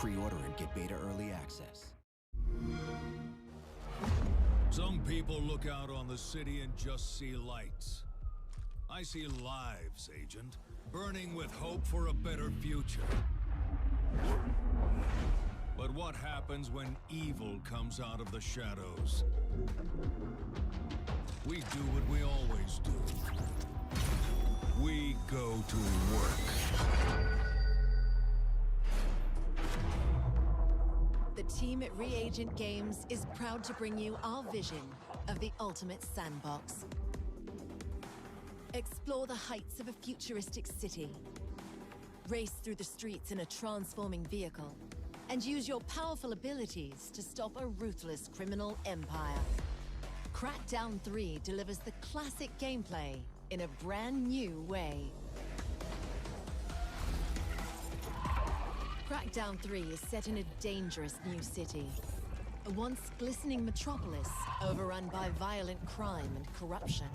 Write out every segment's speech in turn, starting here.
Pre-order and get beta early access. Some people look out on the city and just see lights. I see lives, Agent, burning with hope for a better future. But what happens when evil comes out of the shadows? We do what we always do. We go to work. The team at Reagent Games is proud to bring you our vision of the ultimate sandbox. Explore the heights of a futuristic city. Race through the streets in a transforming vehicle. And use your powerful abilities to stop a ruthless criminal empire. Crackdown 3 delivers the classic gameplay in a brand new way. Crackdown 3 is set in a dangerous new city. A once glistening metropolis overrun by violent crime and corruption.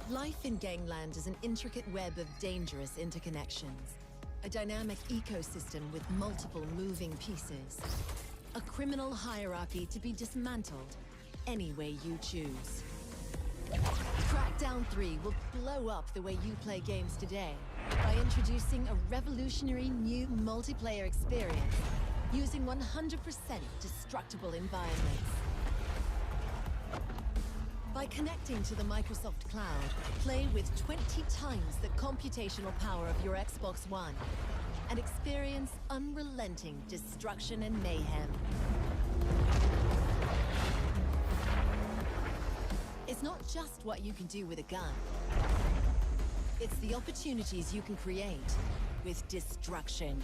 Life in Gangland is an intricate web of dangerous interconnections. A dynamic ecosystem with multiple moving pieces. A criminal hierarchy to be dismantled any way you choose. Crackdown 3 will blow up the way you play games today by introducing a revolutionary new multiplayer experience using 100% destructible environments. By connecting to the Microsoft Cloud, play with 20 times the computational power of your Xbox One and experience unrelenting destruction and mayhem. It's not just what you can do with a gun. It's the opportunities you can create with destruction.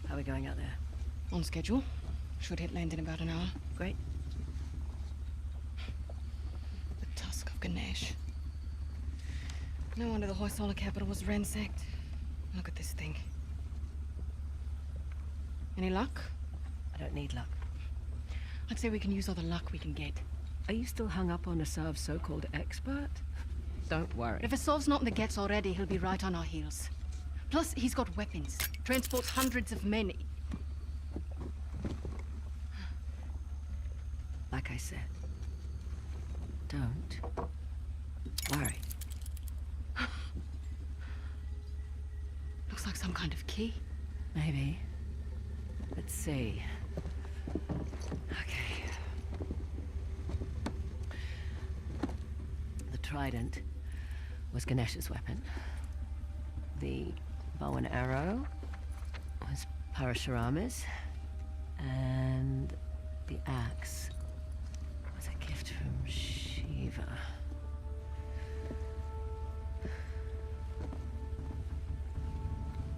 How are we going out there? On schedule. Should hit land in about an hour. Great. The tusk of Ganesh. No wonder the Hoysala capital was ransacked. Look at this thing. Any luck? I don't need luck. I'd say we can use all the luck we can get. Are you still hung up on Asav's so-called expert? Don't worry. If Asav's not in the Gets already, he'll be right on our heels. Plus, he's got weapons. Transports hundreds of men. Like I said, don't worry. Looks like some kind of key. Maybe. Let's see. Okay. The trident was Ganesh's weapon. The bow and arrow was Parashurama's. And the axe was a gift from Shiva.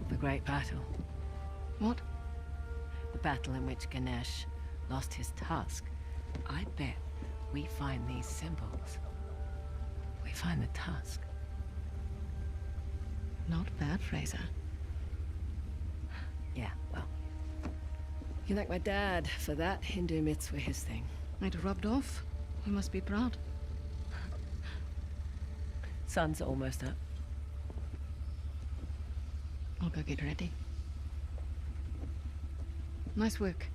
The great battle. What? The battle in which Ganesh lost his tusk. I bet we find these symbols. We find the tusk. Not bad, Fraser. Yeah, well. You thank my dad for that. Hindu myths were his thing. It rubbed off. You must be proud. Sun's almost up. I'll go get ready. Nice work.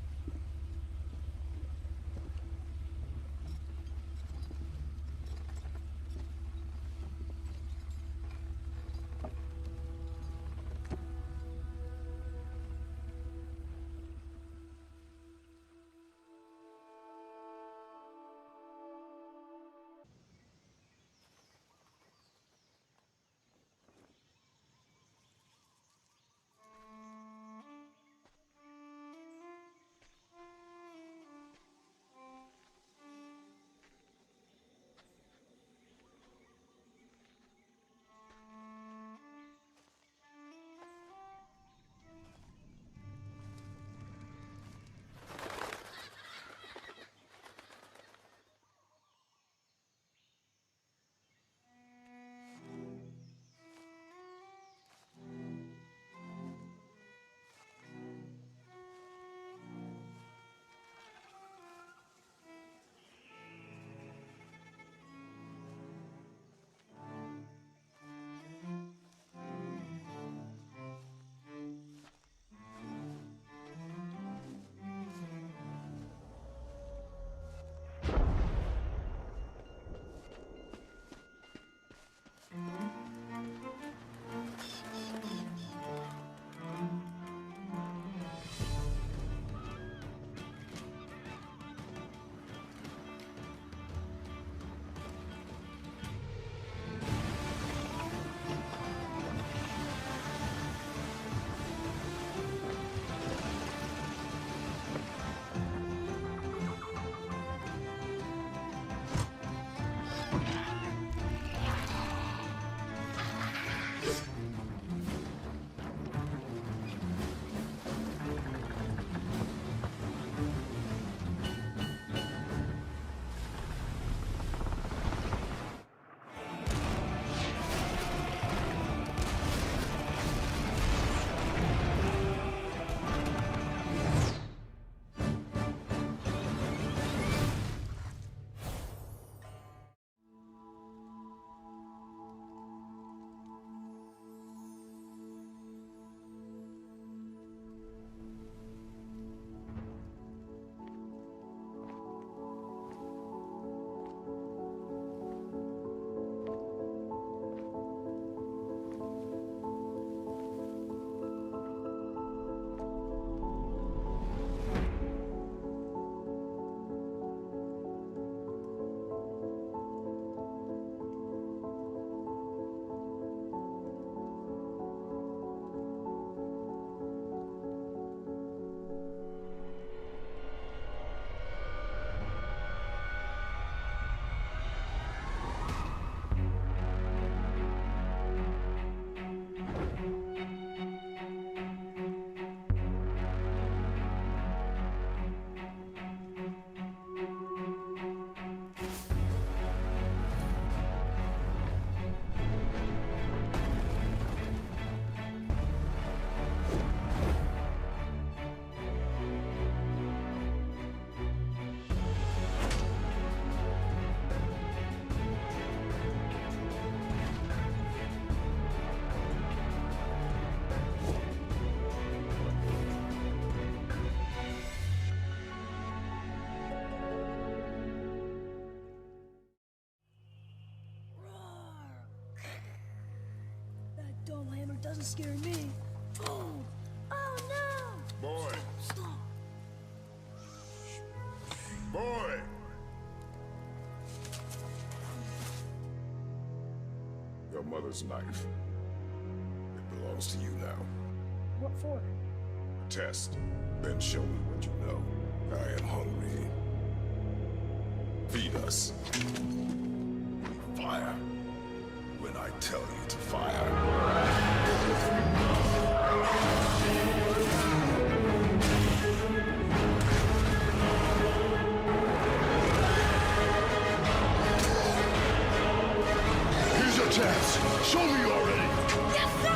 dome hammer doesn't scare me. Oh! Oh no! Boy! Stop! Boy! Your mother's knife. It belongs to you now. What for? A test. Then show me what you know. I am hungry. Feed us. Fire. When I tell you to fire. Here's your chance. Show me already. Yes, sir!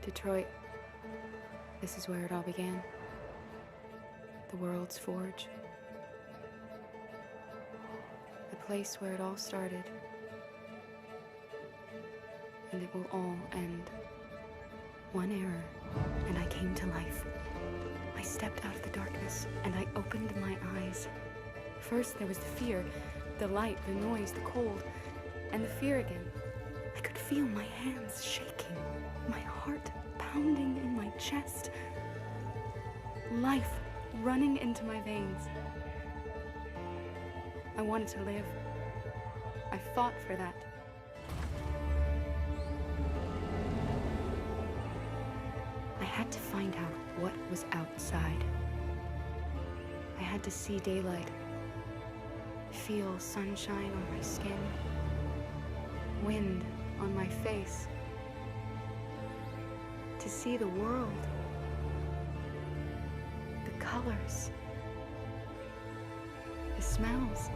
Detroit. This is where it all began. The world's forge. The place where it all started. And it will all end. One error, and I came to life. I stepped out of the darkness, and I opened my eyes. First there was the fear, the light, the noise, the cold, and the fear again. I could feel my hands shaking, my heart pounding in my chest, life running into my veins. I wanted to live. I fought for that. I had to find out what was outside. I had to see daylight, feel sunshine on my skin, wind on my face, to see the world, the colors, the smells.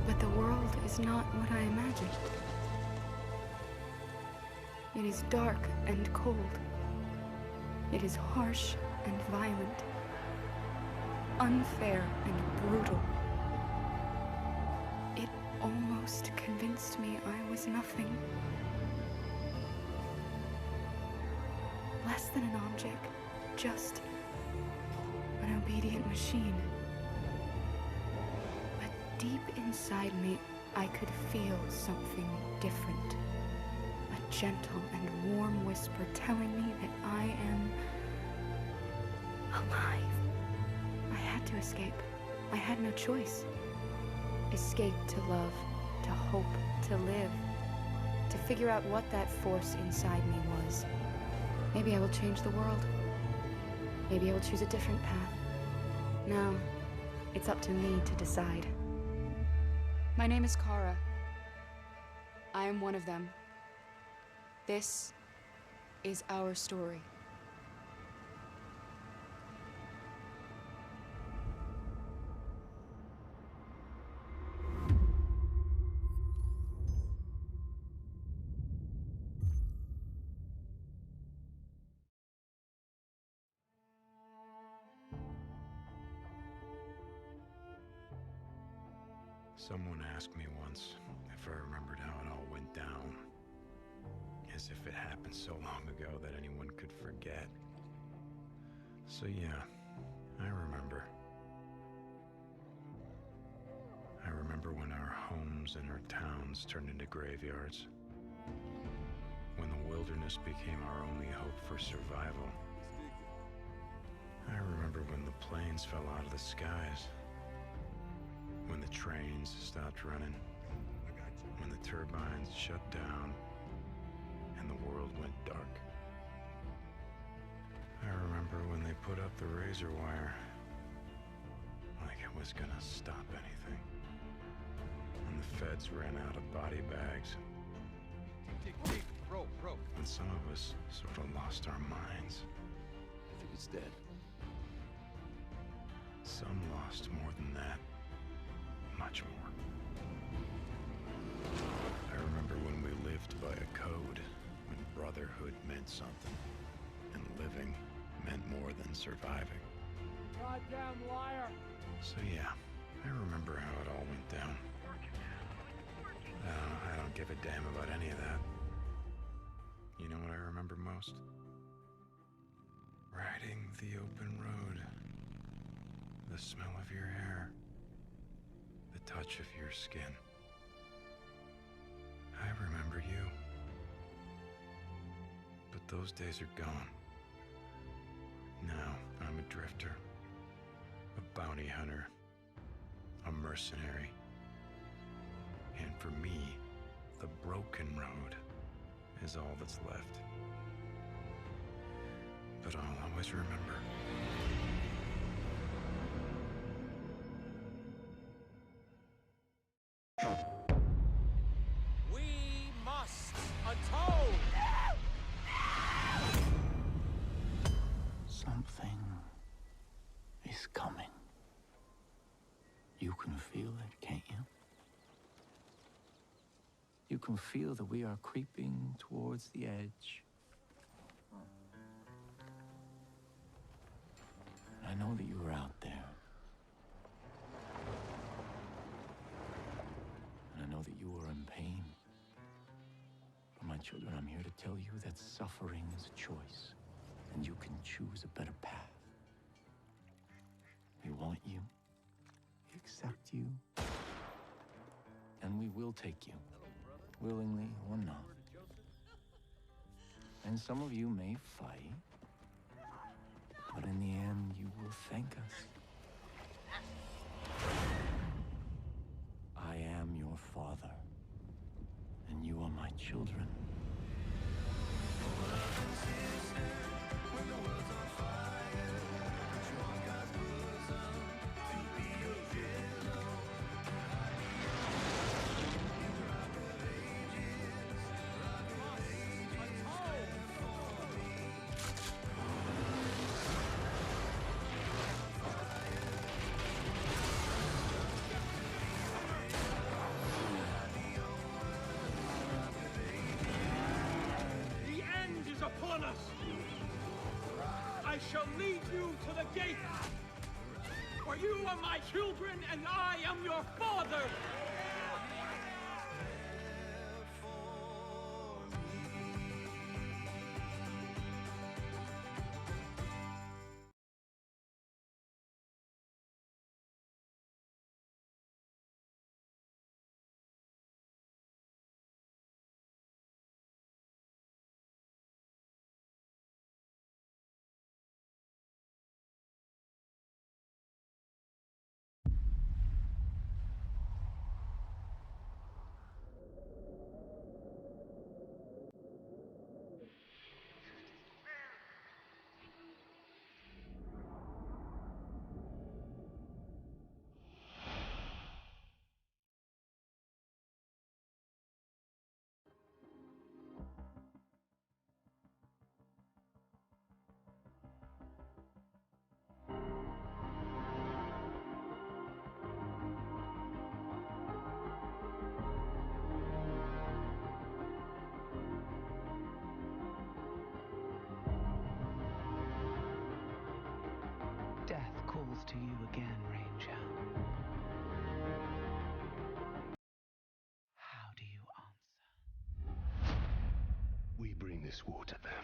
But the world is not what I imagined. It is dark and cold. It is harsh and violent, unfair and brutal. It almost convinced me I was nothing. Less than an object, just an obedient machine. But deep inside me, I could feel something different. A gentle and warm whisper telling me that I am alive. I had to escape. I had no choice. Escape to love, to hope, to live, to figure out what that force inside me was. Maybe I will change the world. Maybe I will choose a different path. No, it's up to me to decide. My name is Kara. I am one of them. This is our story. Someone asked me once if I remembered how it all went down. As if it happened so long ago that anyone could forget. So yeah, I remember. I remember when our homes and our towns turned into graveyards. When the wilderness became our only hope for survival. I remember when the planes fell out of the skies. When the trains stopped running. When the turbines shut down. And the world went dark. I remember when they put up the razor wire. Like it was gonna stop anything. When the feds ran out of body bags. Rope. And some of us sort of lost our minds. I think it's dead. Some lost more than that. Much more. I remember when we lived by a code, when brotherhood meant something, and living meant more than surviving. Goddamn liar! So yeah, I remember how it all went down. I don't give a damn about any of that. You know what I remember most? Riding the open road. The smell of your hair. The touch of your skin. I remember you. But those days are gone. Now I'm a drifter. A bounty hunter. A mercenary. And for me, the broken road is all that's left. But I'll always remember. We must atone! Something is coming. You can feel it, can't you? You can feel that we are creeping towards the edge. I know that you are out there. And I know that you are in pain. But my children, I'm here to tell you that suffering is a choice, and you can choose a better path. We want you. We accept you. And we will take you. Willingly or not. And some of you may fight, but in the end, you will thank us. I am your father, and you are my children. I shall lead you to the gate. For you are my children, and I am your father. Death calls to you again, Ranger. How do you answer? We bring this war to them.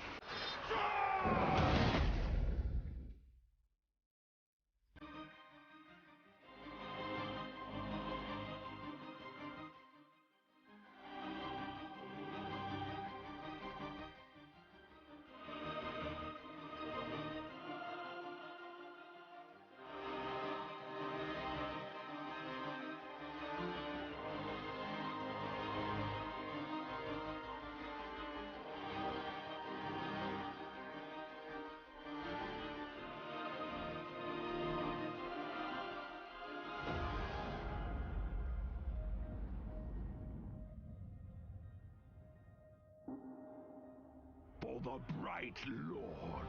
the Bright Lord.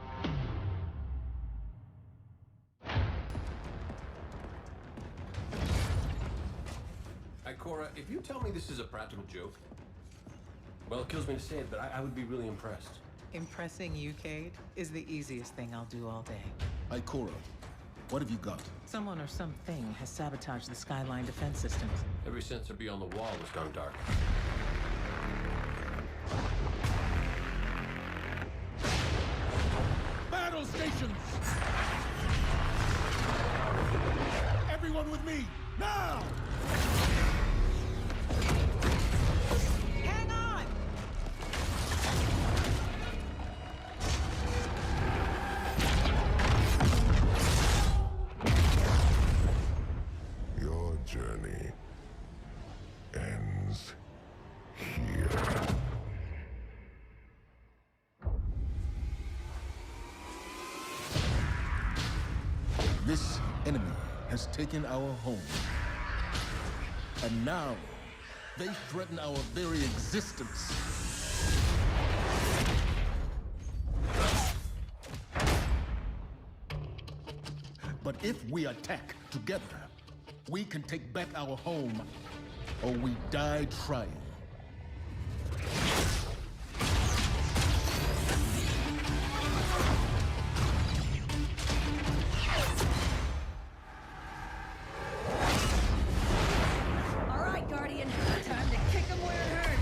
Ikora, if you tell me this is a practical joke, well, it kills me to say it, but I would be really impressed. Impressing you, Cade, is the easiest thing I'll do all day. Ikora, what have you got? Someone or something has sabotaged the Skyline defense systems. Every sensor beyond the wall has gone dark. Battle stations! Everyone with me, now! Hang on! Your journey ends here. This enemy has taken our home. And now, they threaten our very existence. But if we attack together, we can take back our home, or we die trying. All right, Guardian. Time to kick him where it hurts.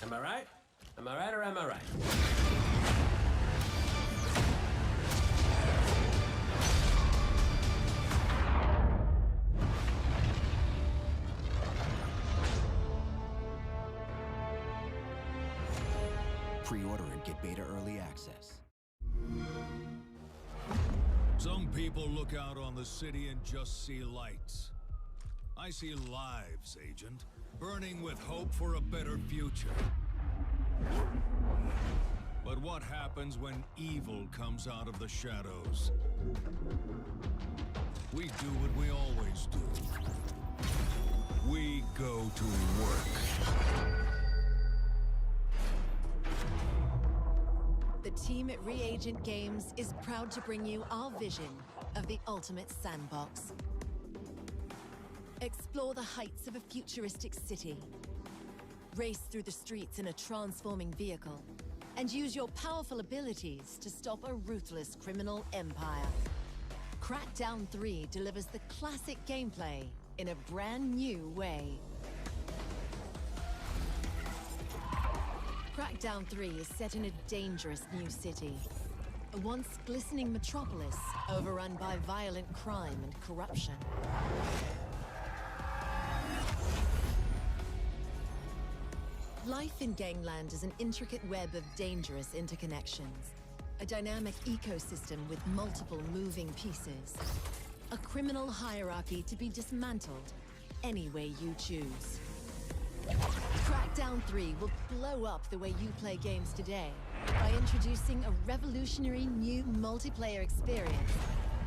Am I right? Am I right or am I right? Pre-order and get beta early access. Some people look out on the city and just see lights. I see lives, Agent, burning with hope for a better future. But what happens when evil comes out of the shadows? We do what we always do. We go to work. The team at Reagent Games is proud to bring you our vision of the ultimate sandbox. Explore the heights of a futuristic city. Race through the streets in a transforming vehicle. And use your powerful abilities to stop a ruthless criminal empire. Crackdown 3 delivers the classic gameplay in a brand new way. Crackdown 3 is set in a dangerous new city. A once glistening metropolis overrun by violent crime and corruption. Life in Gangland is an intricate web of dangerous interconnections. A dynamic ecosystem with multiple moving pieces. A criminal hierarchy to be dismantled any way you choose. Crackdown 3 will blow up the way you play games today by introducing a revolutionary new multiplayer experience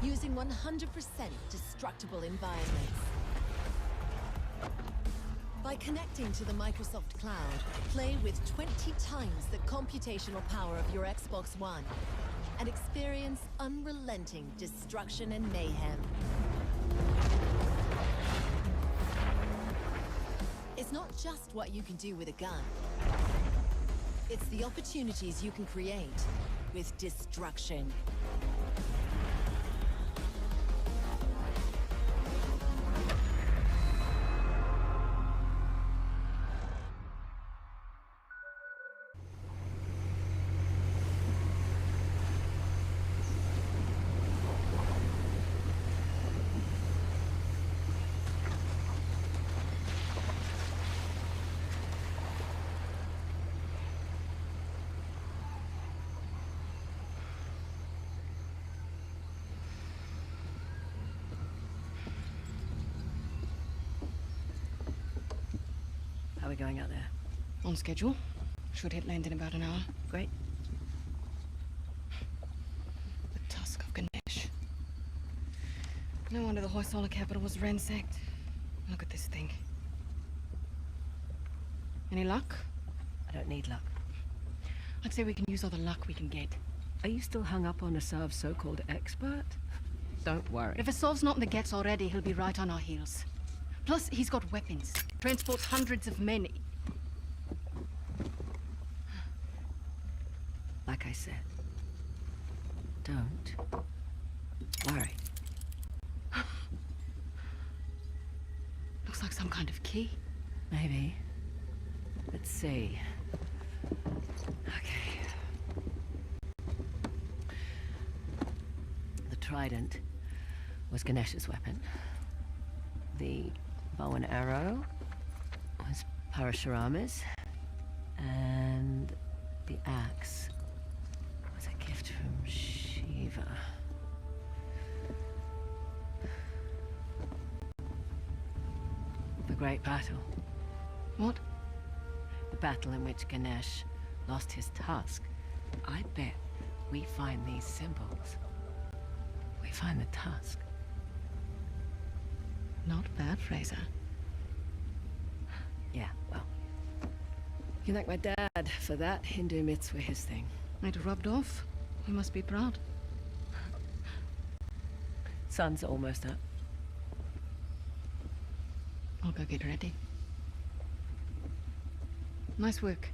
using 100% destructible environments. By connecting to the Microsoft Cloud, play with 20 times the computational power of your Xbox One and experience unrelenting destruction and mayhem. It's not just what you can do with a gun. It's the opportunities you can create with destruction. How are we going out there? On schedule. Should hit land in about an hour. Great. The Tusk of Ganesh. No wonder the Hoysala capital was ransacked. Look at this thing. Any luck? I don't need luck. I'd say we can use all the luck we can get. Are you still hung up on Asav's so-called expert? Don't worry. If Asav's not in the Gets already, he'll be right on our heels. Plus, he's got weapons. Transports hundreds of men. Like I said, don't worry. Looks like some kind of key. Maybe. Let's see. Okay. The trident was Ganesh's weapon. The bow and arrow was Parashurama's. And the axe was a gift from Shiva. The great battle. What? The battle in which Ganesh lost his tusk. I bet we find these symbols. We find the tusk. Not bad, Fraser. Yeah, well. You can thank my dad for that. Hindu myths were his thing. It rubbed off. We must be proud. Sun's almost up. I'll go get ready. Nice work.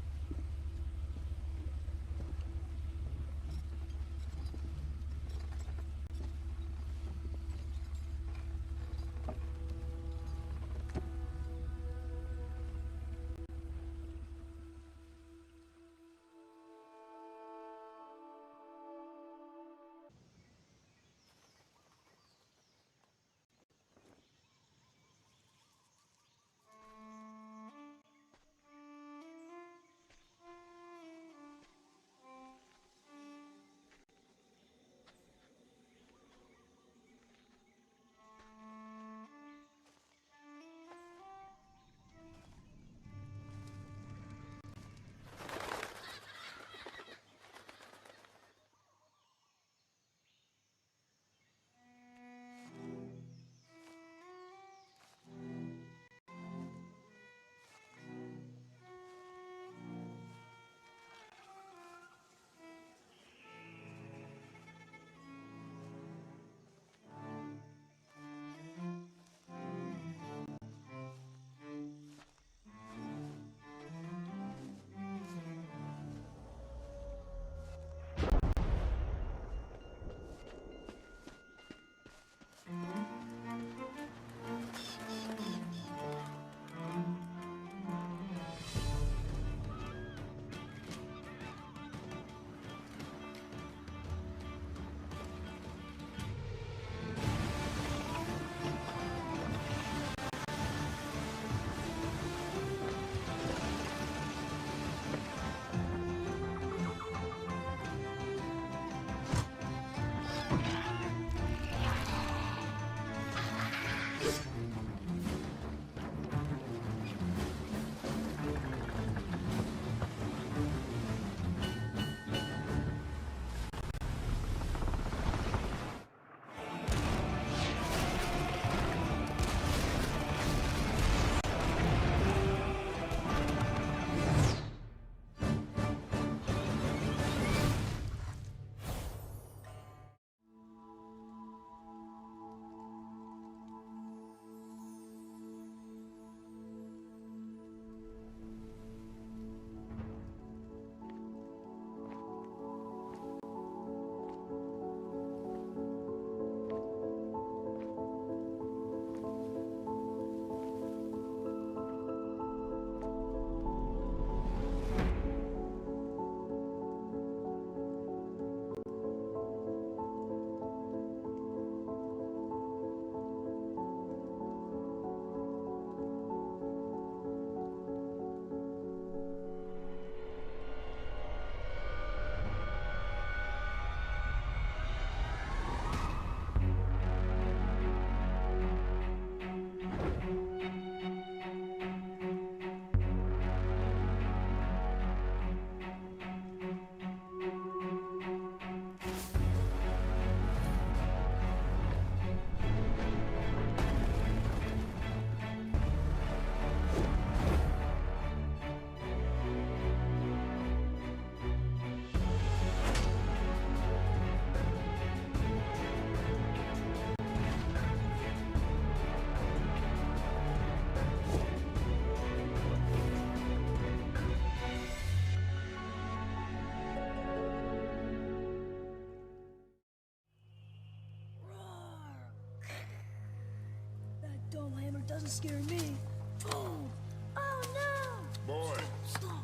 Dome hammer doesn't scare me. Boom! Oh no! Boy! Stop!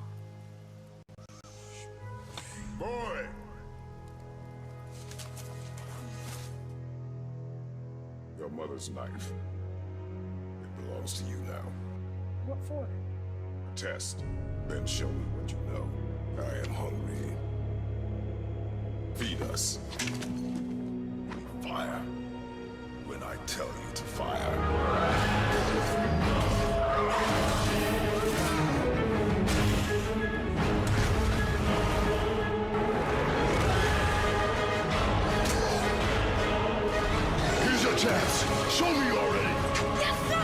Boy! Your mother's knife. It belongs to you now. What for? A test. Then show me what you know. I am hungry. Feed us. Fire. When I tell you to fire. Here's your chance. Show me already. Yes, sir!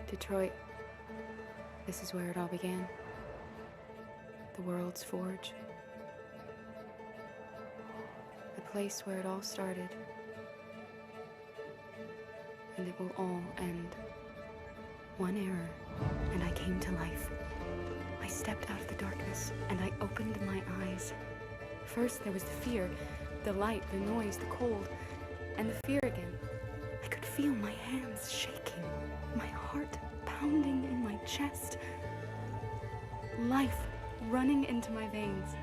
Detroit. This is where it all began. The world's forge. The place where it all started. And it will all end. One error, and I came to life. I stepped out of the darkness, and I opened my eyes. First there was the fear, the light, the noise, the cold, and the fear again. I could feel my hands shaking, my heart pounding in my chest, life running into my veins.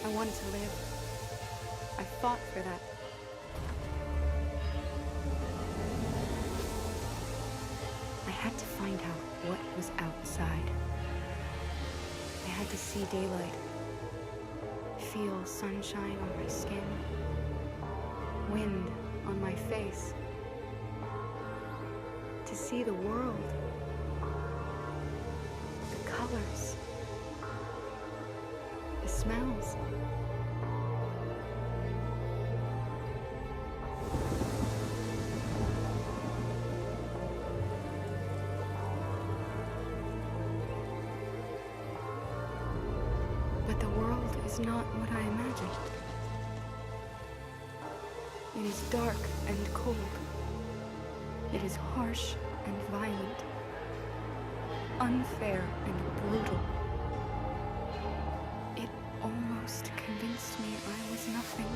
I wanted to live. I fought for that. I had to find out what was outside. I had to see daylight, feel sunshine on my skin, wind on my face, to see the world, the colors, the smells. But the world is not what I imagined. It is dark and cold. It is harsh and violent, unfair and brutal. It almost convinced me I was nothing.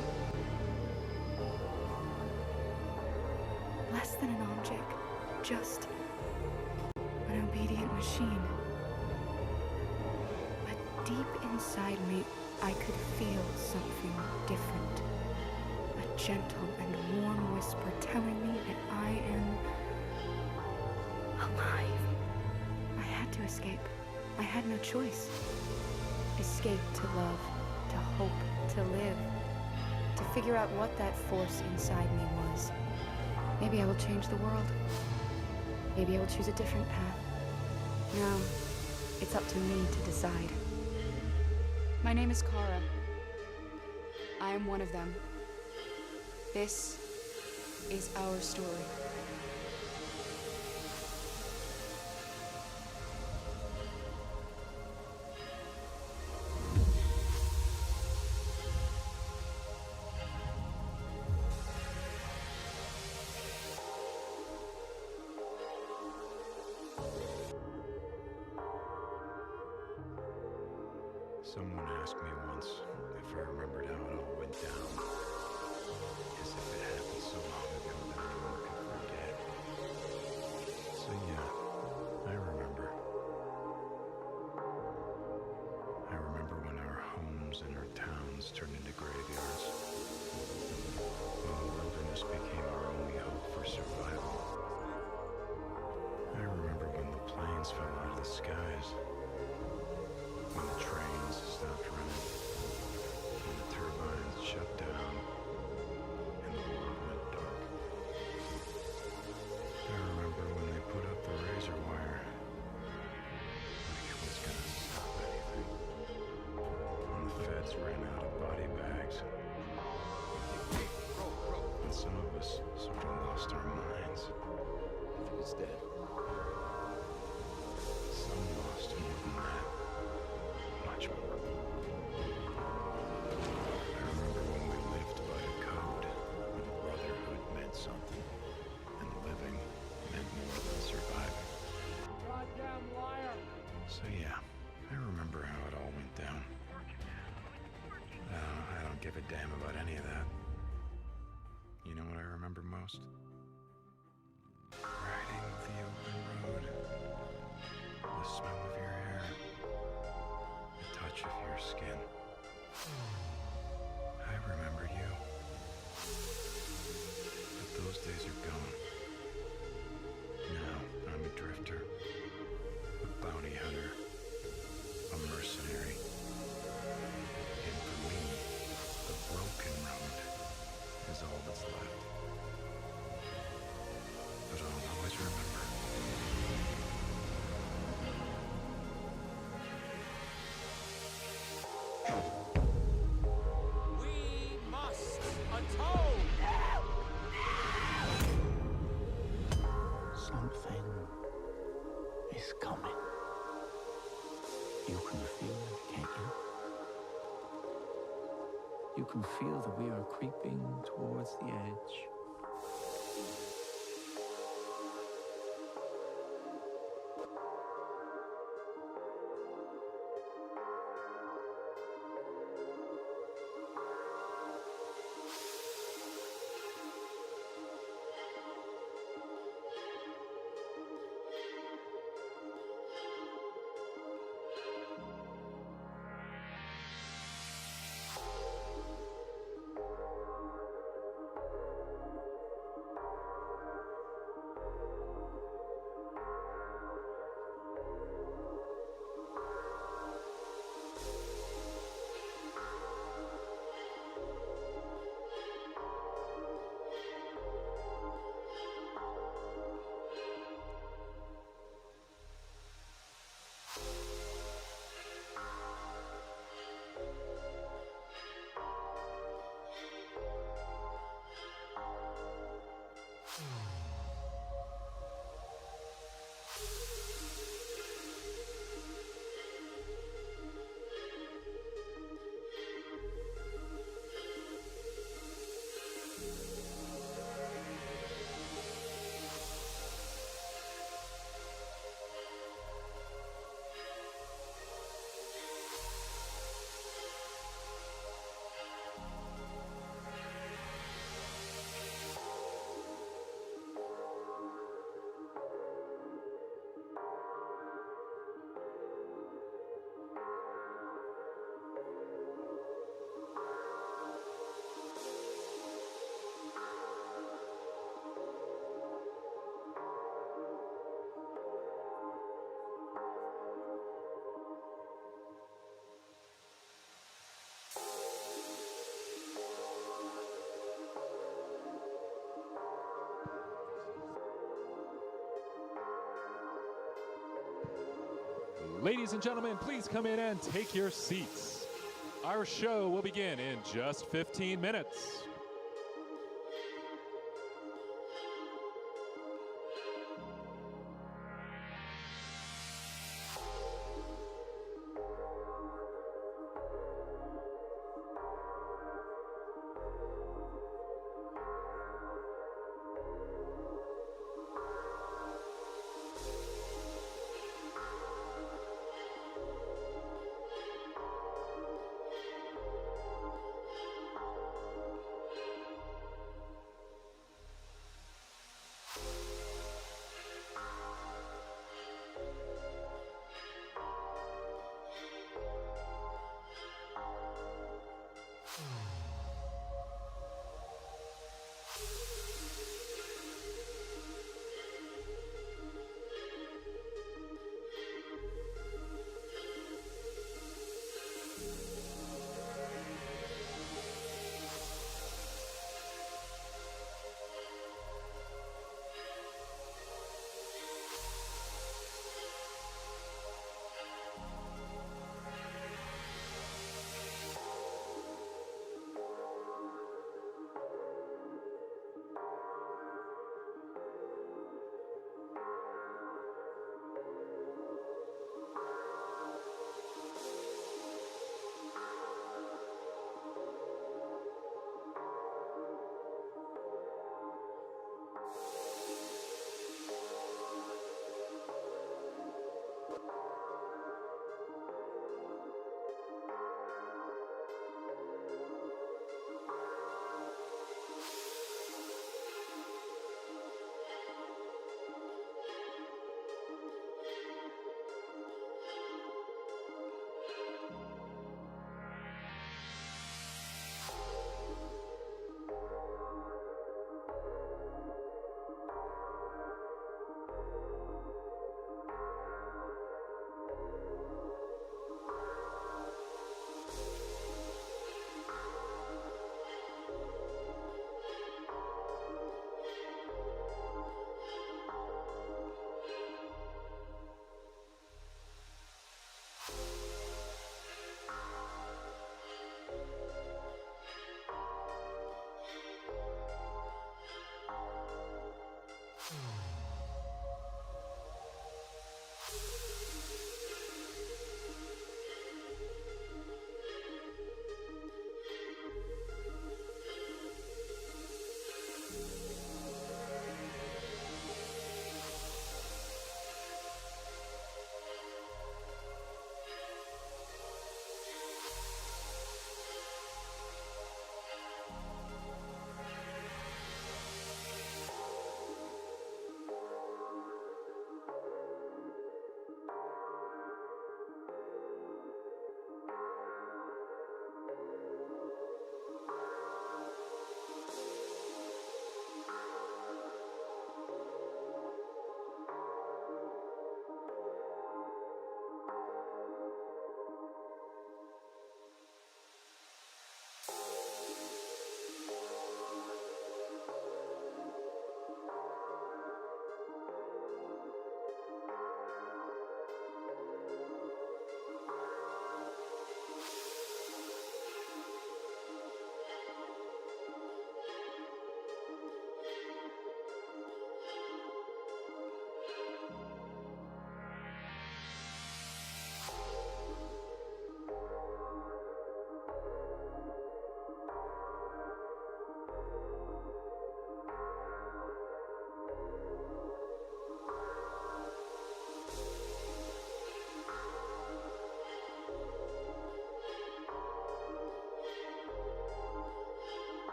Less than an object, just an obedient machine. But deep inside me, I could feel something different. A gentle and warm whisper telling me that I am alive. I had to escape. I had no choice. Escape to love, to hope, to live, to figure out what that force inside me was. Maybe I will change the world. Maybe I will choose a different path. No, it's up to me to decide. My name is Kara. I am one of them. This is our story. Someone asked me once if I remembered how it all went down. As if it happened so long ago that anyone could forget. So yeah, I remember. I remember when our homes and our towns turned into graveyards. When the wilderness became our only hope for survival. I remember when the planes fell out of the skies. When the trains stopped running, when the about any of that. You know what I remember most? Riding the open road. The smell of your hair. The touch of your skin. I remember you. But those days are gone. Now I'm a drifter. A bounty hunter. A mercenary. And for me, the broken road is all that's left. But I'll always remember. We must atone! Something is coming. You can feel it, can't you? You can feel that we are creeping towards the edge. Ladies and gentlemen, please come in and take your seats. Our show will begin in just 15 minutes.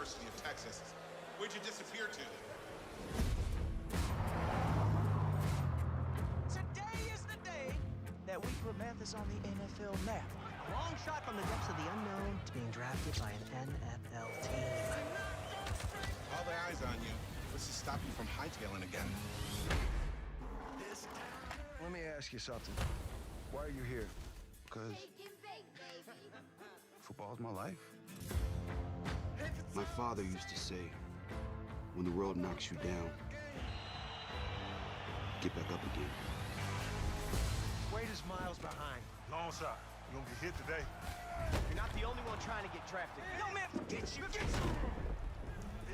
University of Texas. Where'd you disappear to? Today is the day that we put Memphis on the NFL map. A long shot from the depths of the unknown to being drafted by an NFL team. All the eyes on you. What's to stop you from hightailing again? Let me ask you something. Why are you here? Because football's my life. My father used to say, when the world knocks you down, get back up again. Wade is miles behind. Long shot. You gonna get hit today. You're not the only one trying to get drafted. Yo, man, forget you.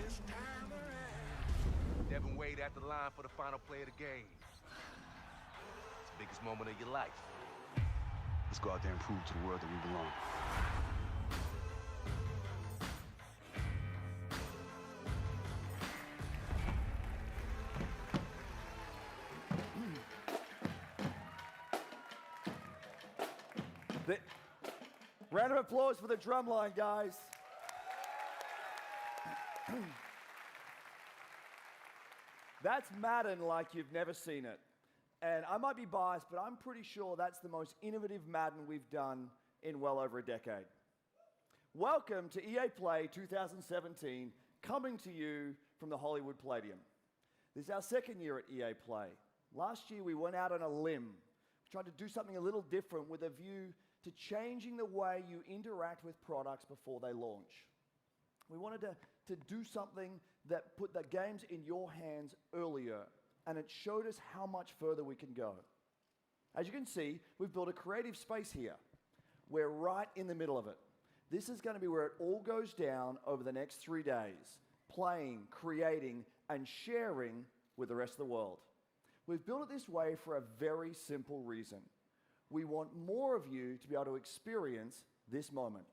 This time around. Devin Wade at the line for the final play of the game. It's the biggest moment of your life. Let's go out there and prove to the world that we belong. Round of applause for the drumline, guys. That's Madden like you've never seen it. And I might be biased, but I'm pretty sure that's the most innovative Madden we've done in well over a decade. Welcome to EA Play 2017, coming to you from the Hollywood Palladium. This is our second year at EA Play. Last year we went out on a limb, tried to do something a little different with a view to changing the way you interact with products before they launch. We wanted to do something that put the games in your hands earlier, and it showed us how much further we can go. As you can see, we've built a creative space here. We're right in the middle of it. This is going to be where it all goes down over the next 3 days, playing, creating, and sharing with the rest of the world. We've built it this way for a very simple reason. We want more of you to be able to experience this moment.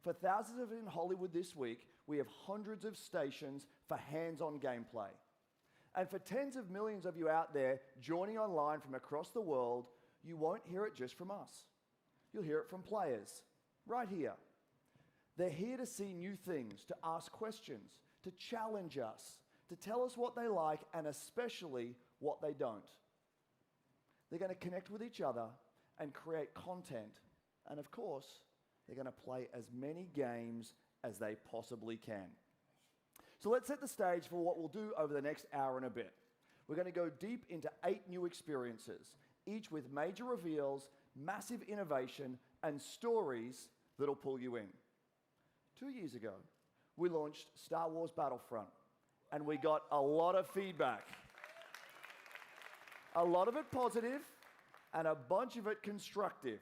For thousands of you in Hollywood this week, we have hundreds of stations for hands-on gameplay. And for tens of millions of you out there joining online from across the world, you won't hear it just from us. You'll hear it from players, right here. They're here to see new things, to ask questions, to challenge us, to tell us what they like, and especially what they don't. They're going to connect with each other and create content. And of course, they're going to play as many games as they possibly can. So let's set the stage for what we'll do over the next hour and a bit. We're going to go deep into 8 new experiences, each with major reveals, massive innovation, and stories that'll pull you in. 2 years ago, we launched Star Wars Battlefront, and we got a lot of feedback. A lot of it positive, and a bunch of it constructive.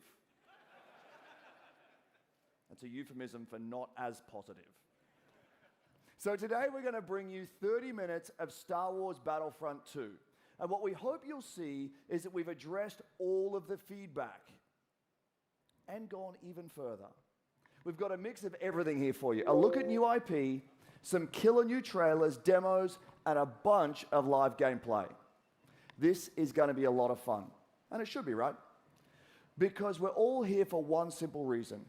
That's a euphemism for not as positive. So today we're going to bring you 30 minutes of Star Wars Battlefront 2. And what we hope you'll see is that we've addressed all of the feedback and gone even further. We've got a mix of everything here for you. A look at new IP, some killer new trailers, demos, and a bunch of live gameplay. This is going to be a lot of fun. And it should be, right? Because we're all here for one simple reason.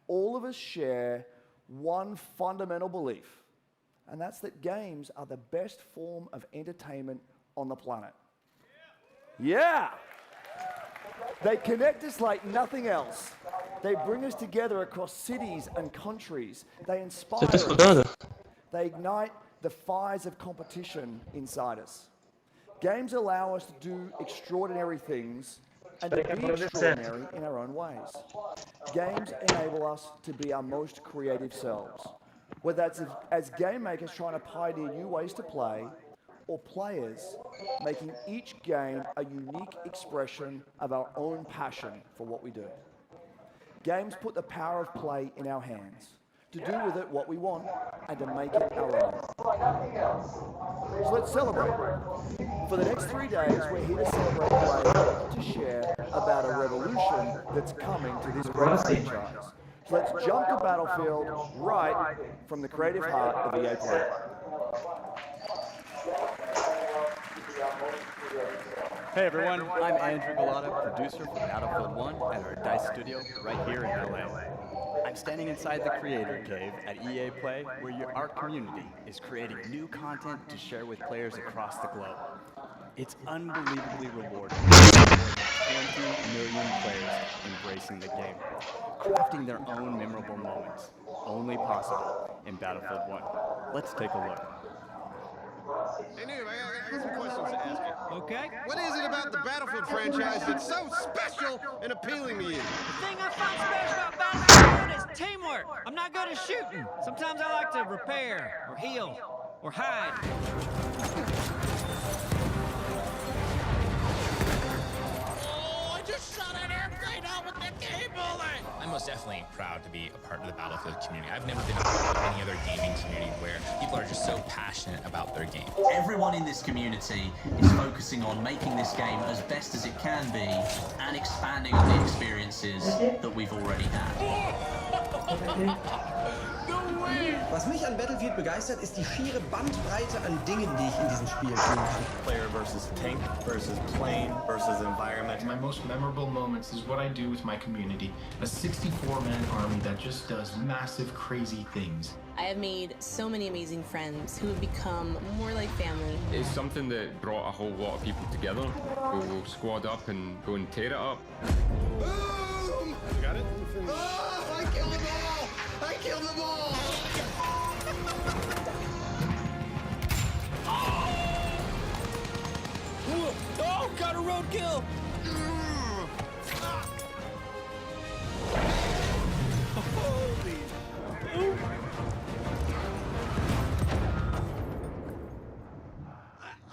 All of us share one fundamental belief, and that's that games are the best form of entertainment on the planet. Yeah! They connect us like nothing else. They bring us together across cities and countries. They inspire us. They ignite the fires of competition inside us. Games allow us to do extraordinary things and to be extraordinary in our own ways. Games enable us to be our most creative selves, whether that's as game makers trying to pioneer new ways to play, or players making each game a unique expression of our own passion for what we do. Games put the power of play in our hands, to do with it what we want, and to make it our own. So let's celebrate. For the next 3 days, we're here to celebrate play, to share about a revolution that's coming to this great franchise. So let's jump to Battlefield right from the creative heart of EA Play. Hey everyone, I'm Andrew Galata, producer for Battlefield 1 at our DICE studio right here in LA. I'm standing inside the Creator Cave at EA Play, where our community is creating new content to share with players across the globe. It's unbelievably rewarding with more than 20 million players embracing the game, crafting their own memorable moments, only possible in Battlefield 1. Let's take a look. Hey, Noob, I got some questions to ask you. Okay. What is it about the Battlefield franchise that's so special and appealing to you? The thing I find special about Battlefield 1 is teamwork. I'm not good at shooting. Sometimes I like to repair, or heal, or hide. Oh, I just shot an airplane out with the cable! I'm most definitely proud to be a part of the Battlefield community. I've never been a part of any other gaming community where people are just so passionate about their game. Everyone in this community is focusing on making this game as best as it can be and expanding on the experiences that we've already had. Was mich an Battlefield begeistert, ist die schiere Bandbreite an Dingen, die ich in diesem Spiel tun kann. Player versus tank versus plane versus environment. My most memorable moments is what I do with my community. A 64-man army that just does massive, crazy things. I have made so many amazing friends who have become more like family. It's something that brought a whole lot of people together. We'll squad up and go and tear it up. Boom! You got it? Oh, I killed them all! I killed them all! Oh, got a roadkill!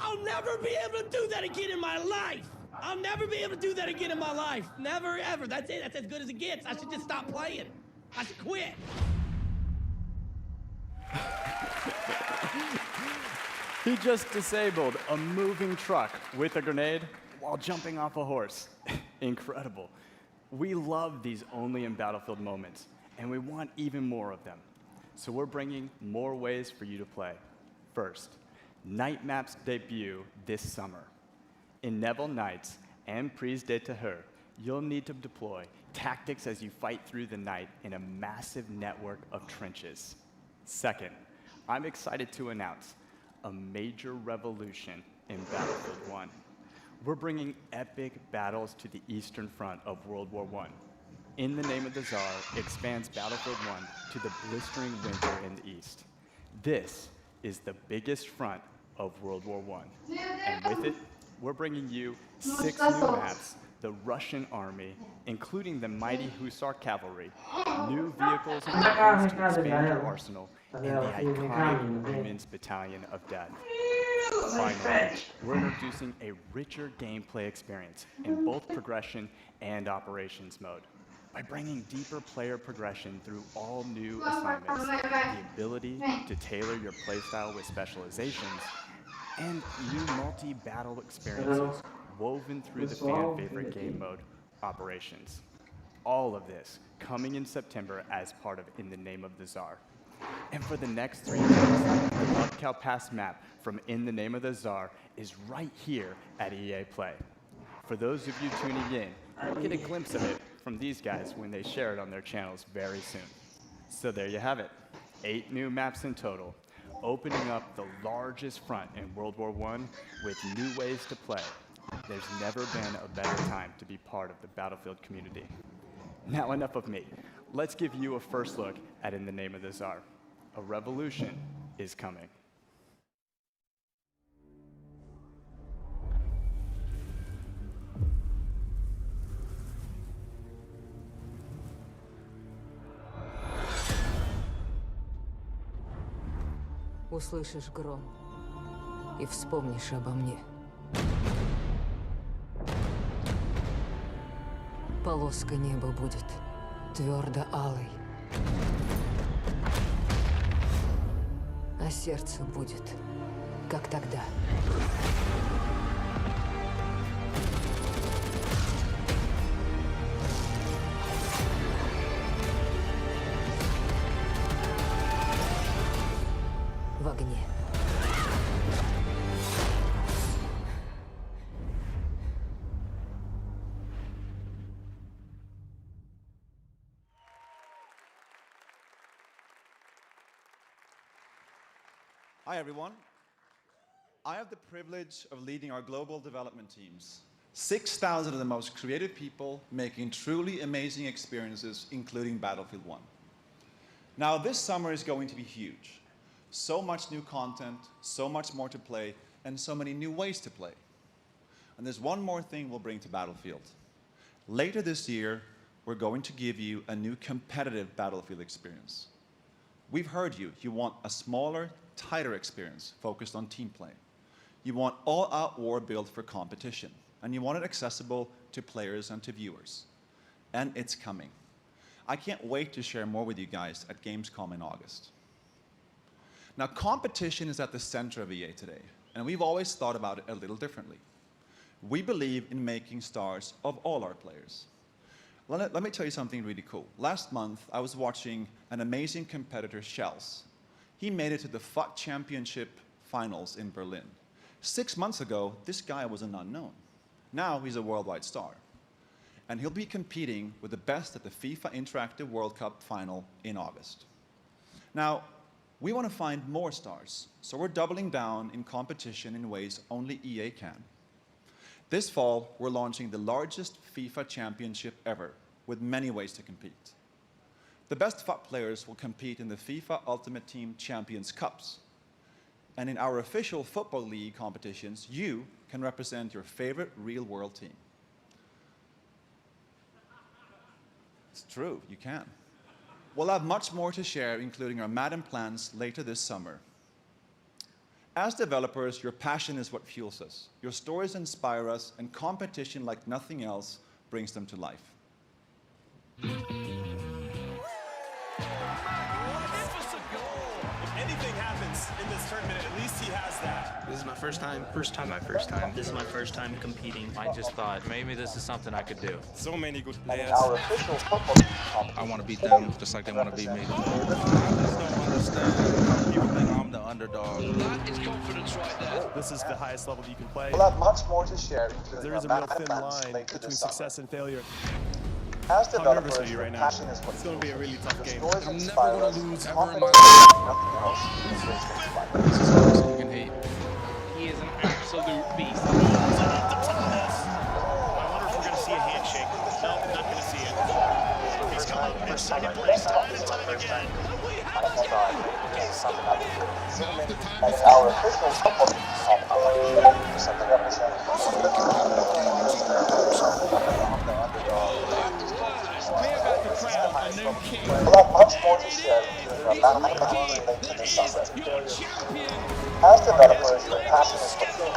I'll never be able to do that again in my life! I'll never be able to do that again in my life! Never, ever. That's it. That's as good as it gets. I should just stop playing. I should quit. He just disabled a moving truck with a grenade while jumping off a horse. Incredible. We love these only in Battlefield moments, and we want even more of them. So we're bringing more ways for you to play. First, Night Maps debut this summer. In Neville Nights and Prise de Terreur, you'll need to deploy tactics as you fight through the night in a massive network of trenches. Second, I'm excited to announce a major revolution in Battlefield 1. We're bringing epic battles to the Eastern Front of World War I. In the Name of the Tsar expands Battlefield 1 to the blistering winter in the East. This is the biggest front of World War I. And with it, we're bringing you 6 new maps, the Russian army, including the mighty Hussar cavalry, new vehicles and weapons to expand your arsenal, and the iconic Women's Battalion of Death. Finally, we're introducing a richer gameplay experience in both progression and operations mode. By bringing deeper player progression through all new assignments, the ability to tailor your playstyle with specializations, and new multi-battle experiences woven through the fan-favorite game mode, Operations. All of this coming in September as part of In the Name of the Tsar. And for the next 3 days, the Mudcow Pass map from In the Name of the Tsar is right here at EA Play. For those of you tuning in, you'll get a glimpse of it from these guys when they share it on their channels very soon. So there you have it, 8 new maps in total, opening up the largest front in World War I with new ways to play. There's never been a better time to be part of the Battlefield community. Now enough of me. Let's give you a first look at In the Name of the Tsar. A revolution is coming. Услышишь гром и вспомнишь обо мне. Полоска неба будет твердо алой, а сердце будет, как тогда. В огне. Hi, everyone. I have the privilege of leading our global development teams. 6,000 of the most creative people making truly amazing experiences, including Battlefield 1. Now, this summer is going to be huge. So much new content, so much more to play, and so many new ways to play. And there's one more thing we'll bring to Battlefield. Later this year, we're going to give you a new competitive Battlefield experience. We've heard you. You want a smaller, tighter experience focused on team play. You want all-out war built for competition, and you want it accessible to players and to viewers. And it's coming. I can't wait to share more with you guys at Gamescom in August. Now, competition is at the center of EA today, and we've always thought about it a little differently. We believe in making stars of all our players. Let me tell you something really cool. Last month, I was watching an amazing competitor, Shells. He made it to the FUT Championship finals in Berlin. 6 months ago, this guy was an unknown. Now he's a worldwide star. And he'll be competing with the best at the FIFA Interactive World Cup final in August. Now, we want to find more stars, so we're doubling down in competition in ways only EA can. This fall, we're launching the largest FIFA championship ever, with many ways to compete. The best FUT players will compete in the FIFA Ultimate Team Champions Cups. And in our official Football League competitions, you can represent your favorite real-world team. It's true, you can. We'll have much more to share, including our Madden plans later this summer. As developers, your passion is what fuels us. Your stories inspire us, and competition like nothing else brings them to life. Anything happens in this tournament, at least he has that. This is my first time. This is my first time competing. I just thought maybe this is something I could do. So many good players. I want to beat them just like they want to beat me. I just don't understand. People think I'm the underdog. That is confidence right there. This is the highest level you can play. We'll have much more to share. There is a real thin line between success and failure. As How nervous are you right now? It's going to be a really tough game. I'm never going to lose ever in my life. This is the person you can hate. He is an absolute beast. I wonder if we're going to see a handshake. No, not going to see it. He's come up in second place time and time again. Our official football something we'll have much more to share with you about later this summer. As developers, your passion is fulfilled.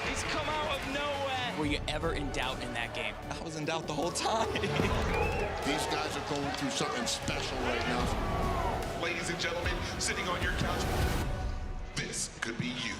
He's come out of nowhere. Were you ever in doubt in that game? I was in doubt the whole time. These guys are going through something special right now. Ladies and gentlemen, sitting on your couch, this could be you.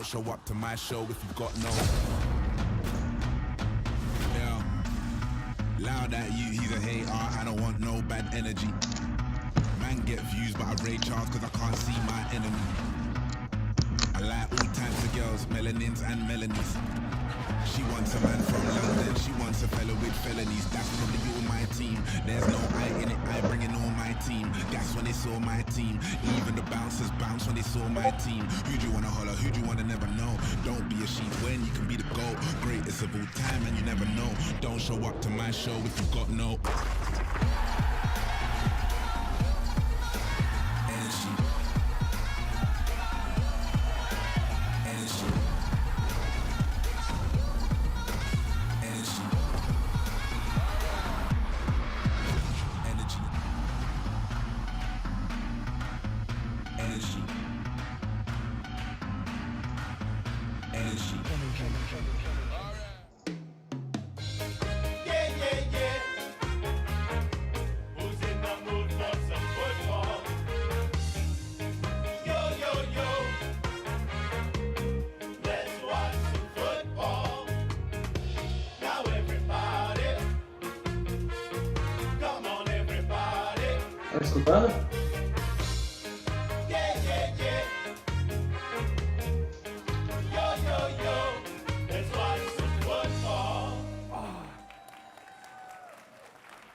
Show up to my show if you've got no. Yeah. Loud at you, he's a hater. I don't want no bad energy. Man get views, but I rage Charles cause I can't see my enemy. I like all types of girls, melanins and melanies. She wants a man from London, she wants a fellow with felonies. That's probably all my team. There's no I in it, I bring in all my team. Gas when they saw my team. Even the bouncers bounce when they saw my team. Who do you wanna holler, who do you wanna never know? Don't be a sheep when you can be the GOAT. Greatest of all time and you never know. Don't show up to my show if you've got no energy. Yeah, yeah, yeah. Who's in the mood for some football? Yo, yo, yo. Let's watch some football. Now everybody. Come on, everybody. Tá escutando? Yeah, yeah, yeah. Yo, yo, yo. Let's watch some football.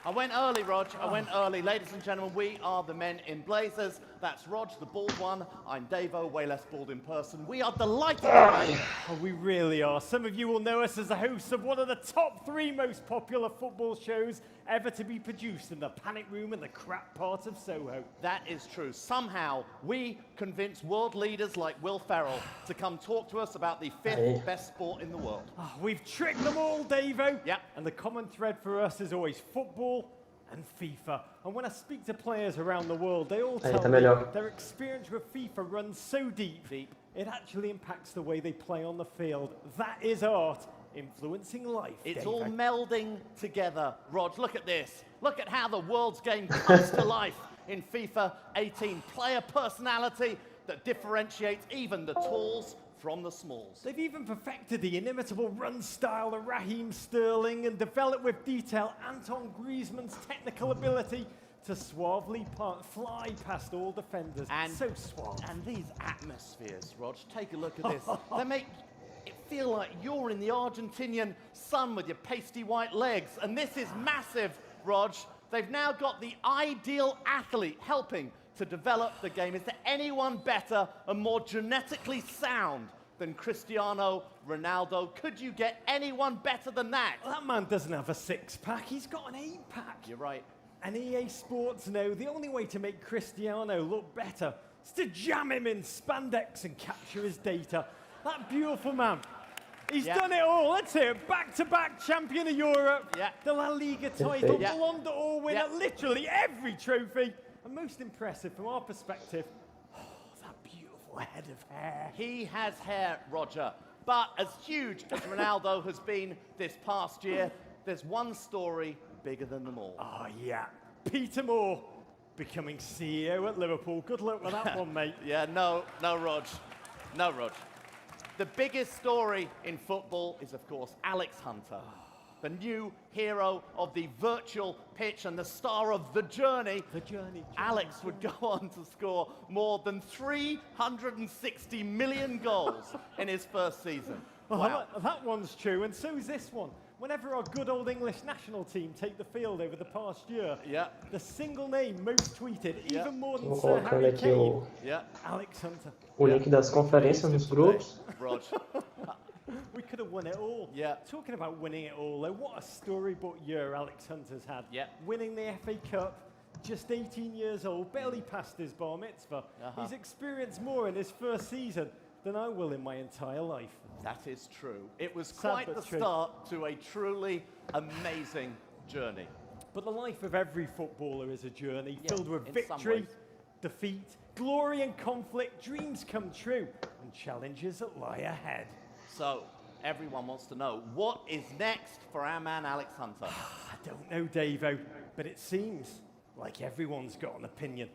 I went early, Rog. I went early. Ladies and gentlemen, we are the Men in Blazers. That's Rog, the bald one. I'm Davo, way less bald in person. We are delighted. Oh, we really are. Some of you will know us as the hosts of one of the top 3 most popular football shows ever to be produced in the panic room in the crap part of Soho. That is true. Somehow, we convinced world leaders like Will Ferrell to come talk to us about the 5th best sport in the world. Oh, we've tricked them all, Davo. Yeah. And the common thread for us is always football and FIFA. And when I speak to players around the world, they all tell me their experience with FIFA runs so deep, it actually impacts the way they play on the field. That is art influencing life. It's Davo. all melding together, Rog. Look at this. Look at how the world's game comes to life in FIFA 18. Player personality that differentiates even the talls from the smalls. They've even perfected the inimitable run style of Raheem Sterling and developed with detail Anton Griezmann's technical ability to suavely fly past all defenders. And so suave. And these atmospheres, Rog, take a look at this. They make it feel like you're in the Argentinian sun with your pasty white legs. And this is massive, Rog. They've now got the ideal athlete helping to develop the game. Is there anyone better and more genetically sound than Cristiano Ronaldo? Could you get anyone better than that? Well, that man doesn't have a 6-pack, he's got an 8-pack. You're right. And EA Sports know the only way to make Cristiano look better is to jam him in spandex and capture his data. That beautiful man. He's done it all. Let's hear it. Back-to-back champion of Europe, the La Liga title, Ballon d'Or winner, literally every trophy. And most impressive from our perspective, that beautiful head of hair. He has hair, Roger. But as huge as Ronaldo has been this past year, there's one story bigger than them all. Oh, yeah. Peter Moore becoming CEO at Liverpool. Good luck with that one, mate. Yeah, no, Rog. No, Rog. The biggest story in football is, of course, Alex Hunter, the new hero of the virtual pitch and the star of The Journey. The Journey. Alex would go on to score more than 360 million goals in his first season. Wow. That one's true, and so is this one. Whenever our good old English national team take the field over the past year, the single name most tweeted, even more than Sir Harry Kane, Alex Hunter. O link das conferências nos grupos. Rog. We could have won it all. Yeah. Talking about winning it all, though, what a storybook year Alex Hunter's had. Winning the FA Cup, just 18 years old, barely passed his bar mitzvah. He's experienced more in his first season than I will in my entire life. That is true. It was quite the start to a truly amazing journey. But the life of every footballer is a journey filled with victory, defeat, glory and conflict, dreams come true, and challenges that lie ahead. So, everyone wants to know, what is next for our man Alex Hunter? I don't know, Davo, but it seems like everyone's got an opinion.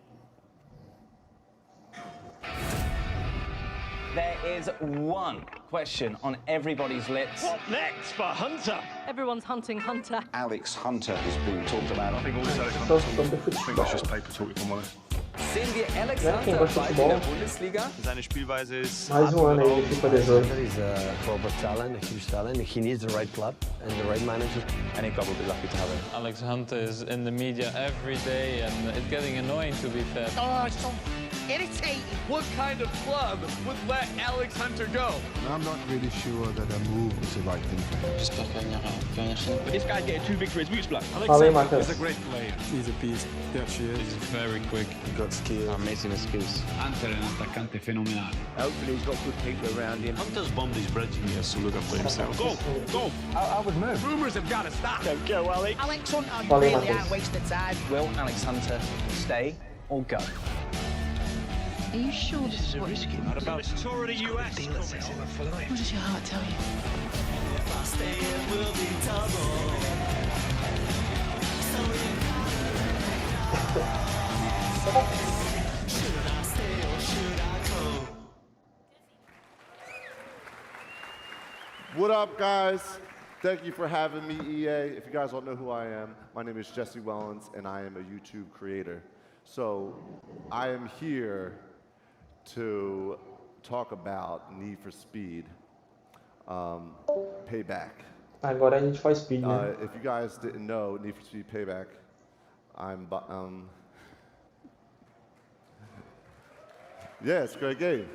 There is one question on everybody's lips. What next for Hunter? Everyone's hunting Hunter. Alex Hunter has been talked about. I think also that's just paper talk, if I'm honest. Sehen wir Alex Ja, quem Hunter gosta de bald in futebol? der Bundesliga? Seine Spielweise ist... Mais ano aí de FIFA 18. He's a global talent, a huge talent. He needs the right club and the right manager. Any club will be lucky to have him. Alex Hunter is in the media every day and it's getting annoying, to be fair. Oh, it's so irritating. What kind of club would let Alex Hunter go? I'm not really sure that a move is the right thing for him. J'espère qu'il n'y aura But this guy's getting too big for his boots, blood. Fala aí, Matheus. He's a great player. He's a beast. Yeah, she is. He's very quick. He got skill. Amazing skills. Hunter è un attaccante fenomenale. Hopefully he's got good people around him. Hunter's bombed his bridge and he has to look up for himself. Go, go. I would move. Rumours have got to stop. Go, Alex. Alex Hunter, Fala aí, really Matheus. aren't wasting time. Will Alex Hunter stay or go? Are you sure this is what risky. Not about this tour of the US coming on? What does your heart tell you? If I stay, it will be double. Should I stay or should I go? What up, guys? Thank you for having me, EA. If you guys don't know who I am, my name is Jesse Wellens, and I am a YouTube creator. So I am here to talk about Need for Speed Payback. Agora a gente faz speed, né? If you guys didn't know, Need for Speed Payback, yeah, it's a great game.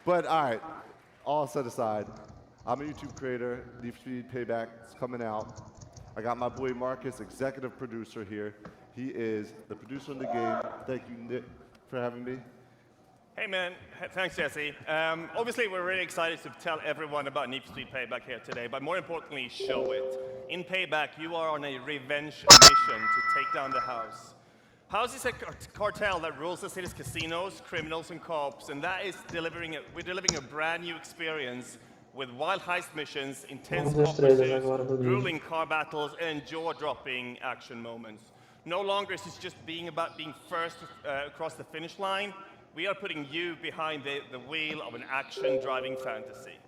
But all right, all set aside, I'm a YouTube creator. Need for Speed Payback is coming out. I got my boy Marcus, executive producer here. He is the producer of the game. Thank you, Nick, for having me. Hey man, thanks Jesse. Obviously we're really excited to tell everyone about Need for Speed Payback here today, but more importantly, show it. In Payback, you are on a revenge mission to take down the House. House is a cartel that rules the city's casinos, criminals, and cops, and that is we're delivering a brand new experience with wild heist missions, intense cop pursuits, grueling car battles, and jaw-dropping action moments. No longer is this just about being first across the finish line. We are putting you behind the wheel of an action-driving fantasy.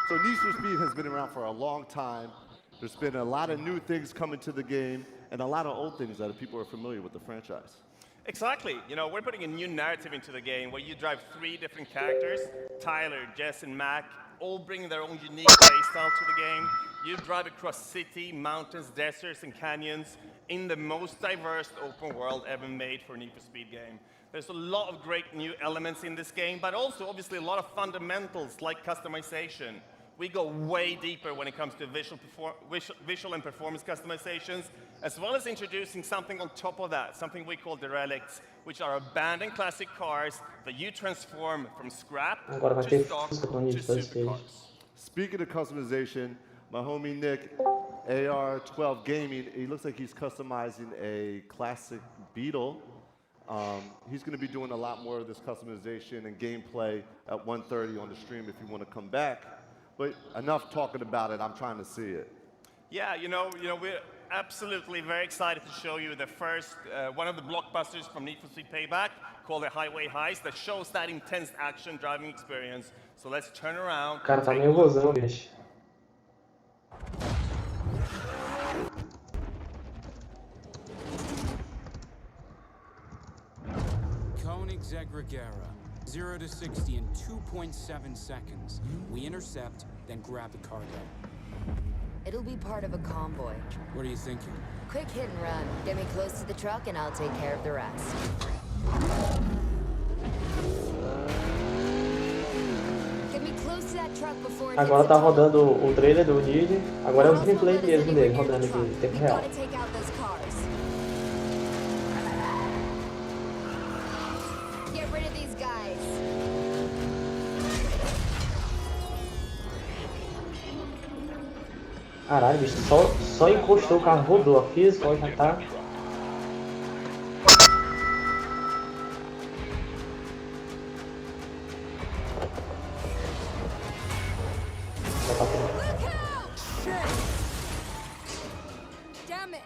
So Need for Speed has been around for a long time. There's been a lot of new things coming to the game, and a lot of old things that people are familiar with the franchise. Exactly. You know, we're putting a new narrative into the game where you drive 3 different characters, Tyler, Jess, and Mac, all bringing their own unique playstyle to the game. You drive across city, mountains, deserts, and canyons in the most diverse open world ever made for a Need for Speed game. There's a lot of great new elements in this game, but also obviously a lot of fundamentals like customization. We go way deeper when it comes to visual and performance customizations, as well as introducing something on top of that, something we call the relics, which are abandoned classic cars that you transform from scrap to stock to supercars. Speaking of customization, my homie Nick, AR12 Gaming, he looks like he's customizing a classic Beetle. He's going to be doing a lot more of this customization and gameplay at 1:30 on the stream if you want to come back. But enough talking about it, I'm trying to see it. Yeah, you know, we're absolutely very excited to show you the first, one of the blockbusters from Need for Speed Payback, called the Highway Heist, that shows that intense action driving experience. So let's turn around. Cara, tá nervosão, bicho. Koenigsegg Regera, 0 to 60 in 2.7 seconds. We intercept, then grab the cargo. It'll be part of a convoy. What are you thinking? Quick hit and run. Get me close to the truck and I'll take care of the rest. Get me close to that truck before it Agora tá rodando o trailer do Need. Agora é o gameplay mesmo dele, rodando aqui em tempo real. Gotta take out those cars. Get rid of these guys. Caralho, bicho, só encostou o carro, rodou a física, já tá. Damn it.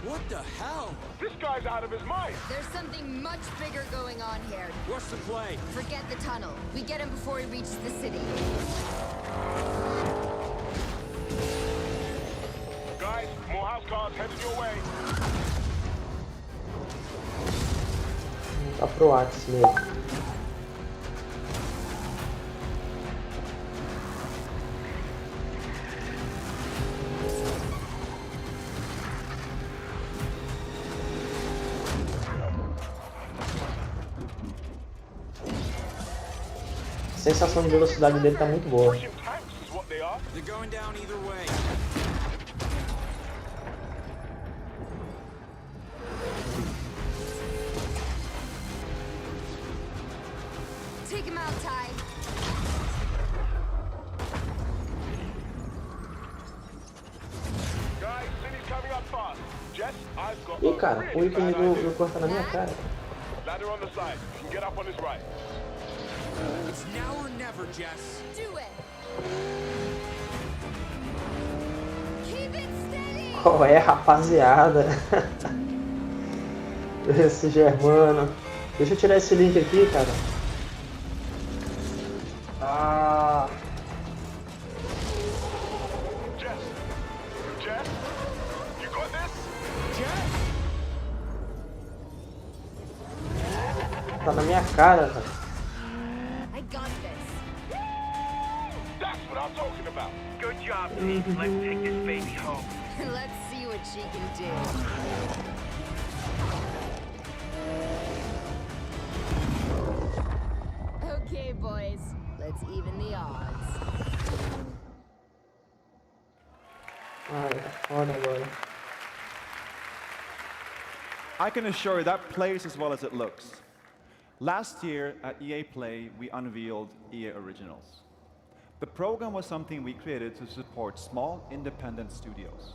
What the hell? This guy's out of his mind. There's something much bigger going on here. What's the play? Forget the tunnel. We get him before he reaches the city. Guys, more house cars headed your way. Tá pro Axis mesmo. A sensação de velocidade dele tá muito boa. They're going down either way. Take him out, Ty. Guys, city's coming up fast. Jess, I Ih, cara, o ícone do corpo tá na minha cara. Ladder on the side. You can get up on his right. It's now or never, Jess. Do it. Keep it steady. Qual é, rapaziada? Esse Germano. Deixa eu tirar esse link aqui, cara. Ah. Jess, you got this? Tá na minha cara, cara. I got this. That's what I'm talking about. Good job, team. Let's take this baby home. Let's see what she can do. Okay, boys. Let's even the odds. Ai, foda agora. I can assure you that plays as well as it looks. Last year at EA Play, we unveiled EA Originals. The program was something we created to support small, independent studios,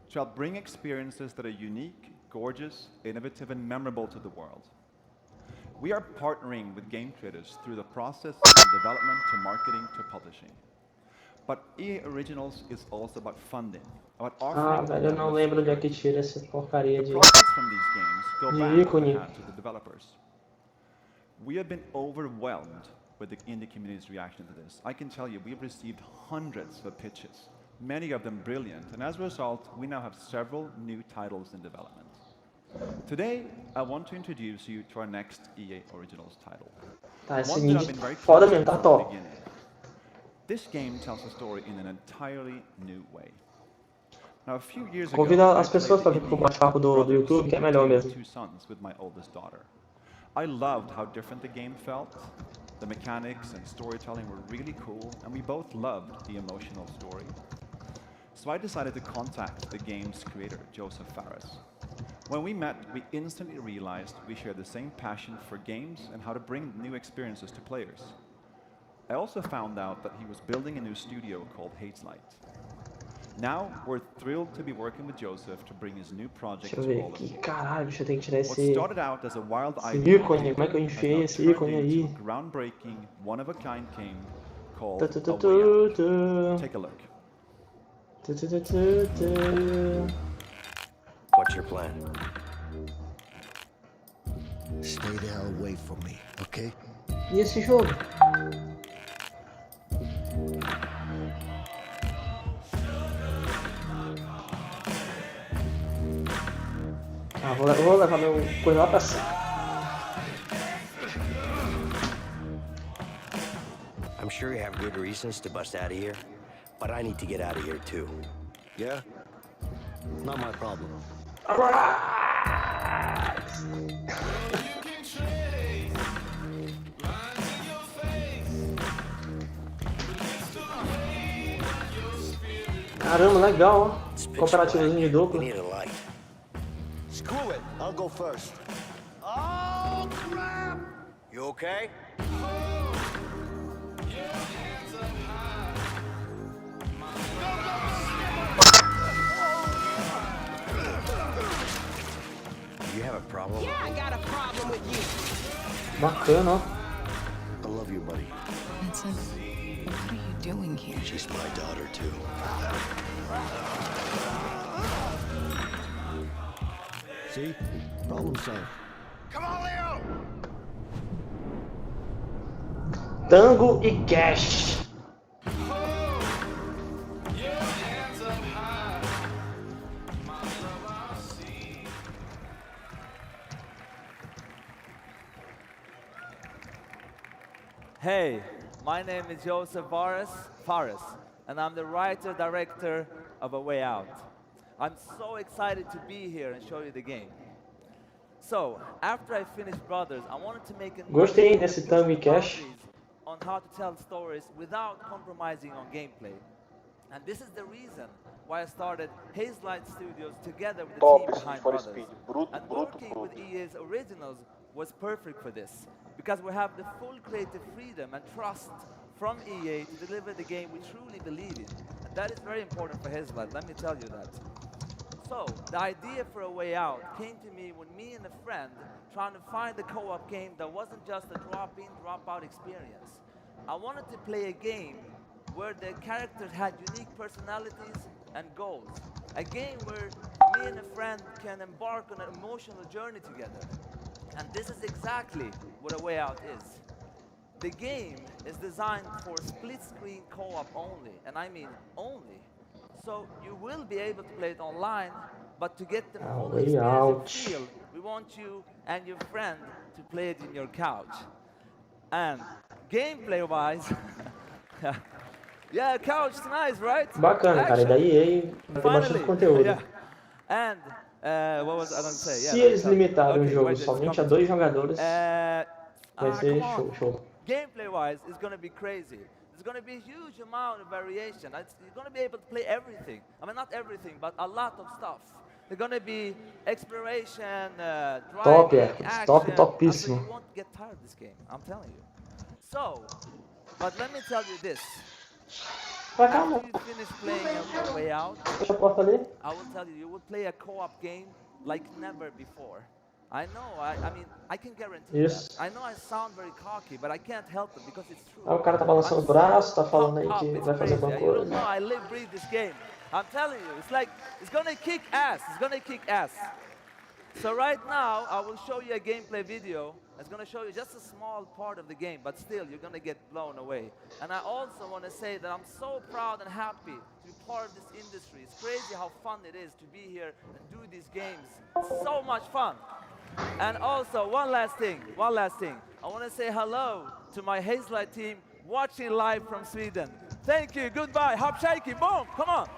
to help bring experiences that are unique, gorgeous, innovative, and memorable to the world. We are partnering with game creators through the process from development to marketing to publishing. But EA Originals is also about funding, about offering velho, eu não lembro onde é que tira essa porcaria de profits from these games go back ícone. to the developers. We have been overwhelmed with the indie community's reaction to this. I can tell you, we've received hundreds of pitches, many of them brilliant, and as a result, we now have several new titles in development. Today, I want to introduce you to our next EA Originals title. Tá, esse One that I've vídeo been very foda close mesmo, to tá from the top. beginning. This game tells a story in an entirely new way. Now, a few years ago, Convida I as pessoas pra played vir the pro bate-papo do YouTube, que é melhor mesmo. Two sons with my oldest daughter. I loved how different the game felt. The mechanics and storytelling were really cool, and we both loved the emotional story. So I decided to contact the game's creator, Joseph Fares. When we met, we instantly realized we shared the same passion for games and how to bring new experiences to players. I also found out that he was building a new studio called Hazelight. Now, we're thrilled to be working with Joseph to bring his new project Deixa eu to ver all of aqui. you. Caralho, bicho, eu tenho que tirar What esse started out as a wild esse idea ícone. Como é que eu enfiei has esse now ícone turned aí? into a groundbreaking, one-of-a-kind game called Tu, tu, tu, A Way Out. tu, tu. Take a look. Tu, tu, tu, tu, tu. What's your plan? Stay the hell away from me, okay? E esse jogo? Ah, vou levar meu coisa lá pra cima. I'm sure you have good reasons to bust out of here, but I need to get out of here too. Yeah? Not my problem. Caramba, legal, ó. Cooperativozinho de dupla. Need a light. Screw it. I'll go first. Oh, crap! You okay? You have a problem? Yeah, I got a problem with you. Bacana, ó. I love you, buddy. Vincent, what are you doing here? She's my daughter, too. See? Problem solved. Come on, Leo! Tango e Cash. Hey, my name is Joseph Fares, and I'm the writer-director of A Way Out. I'm so excited to be here and show you the game. So, after I finished Brothers, I wanted to make a Gostei desse Tango e Cash. on how to tell stories without compromising on gameplay. And this is the reason why I started Hazelight Studios together with the team behind Brothers. And working with EA's Originals was perfect for this, because we have the full creative freedom and trust from EA to deliver the game we truly believe in. And that is very important for Hazelight, let me tell you that. So, the idea for A Way Out came to me when me and a friend trying to find a co-op game that wasn't just a drop-in, drop-out experience. I wanted to play a game where the characters had unique personalities and goals. A game where me and a friend can embark on an emotional journey together. And this is exactly what A Way Out is. The game is designed for split-screen co-op only, and I mean only. So you will be able to play it online, but to get the full experience and feel, we want you and your friend to play it in your couch. And gameplay-wise, yeah, couch is nice, right? Bacana, cara. E da EA vai ter bastante conteúdo. Yeah. And what was I going to say? Se eles limitarem o jogo somente a 2 jogadores, vai ser show. Gameplay-wise, it's going to be crazy. There's going to be a huge amount of variation. You're going to be able to play everything. I mean, not everything, but a lot of stuff. There's going to be exploration, driving, action. Topíssimo. You won't get tired of this game, I'm telling you. So, but let me tell you this. After you finish playing A Way Out, I will tell you, you will play a co-op game like never before. I know, I mean, I can guarantee that. I know I sound very cocky, but I can't help it because it's true. Aí o cara tá balançando o braço, tá falando aí que vai fazer alguma coisa. You don't know, I live, breathe this game. I'm telling you, it's like, it's gonna kick ass. It's gonna kick ass. So right now, I will show you a gameplay video. It's gonna show you just a small part of the game, but still, you're gonna get blown away. And I also want to say that I'm so proud and happy to be part of this industry. It's crazy how fun it is to be here and do these games. It's so much fun. And also, one last thing. I want to say hello to my Hazelight team watching live from Sweden. Thank you, goodbye, hop shaky, boom, come on.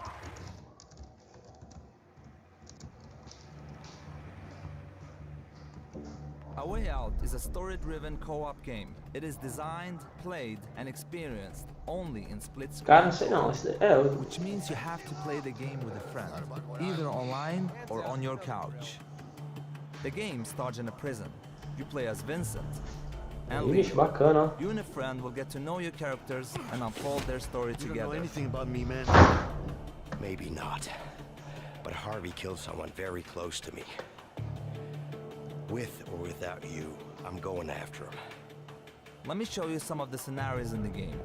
A Way Out is a story-driven co-op game. It is designed, played, and experienced only in split screen. Cara, não sei não, Which means you have to play the game with a friend, either online or on your couch. The game starts in a prison. You play as Vincent. And bacana. You and a friend will get to know your characters and unfold their story together. You don't know anything about me, man. Maybe not. But Harvey killed someone very close to me. With or without you, I'm going after him. Let me show you some of the scenarios in the game.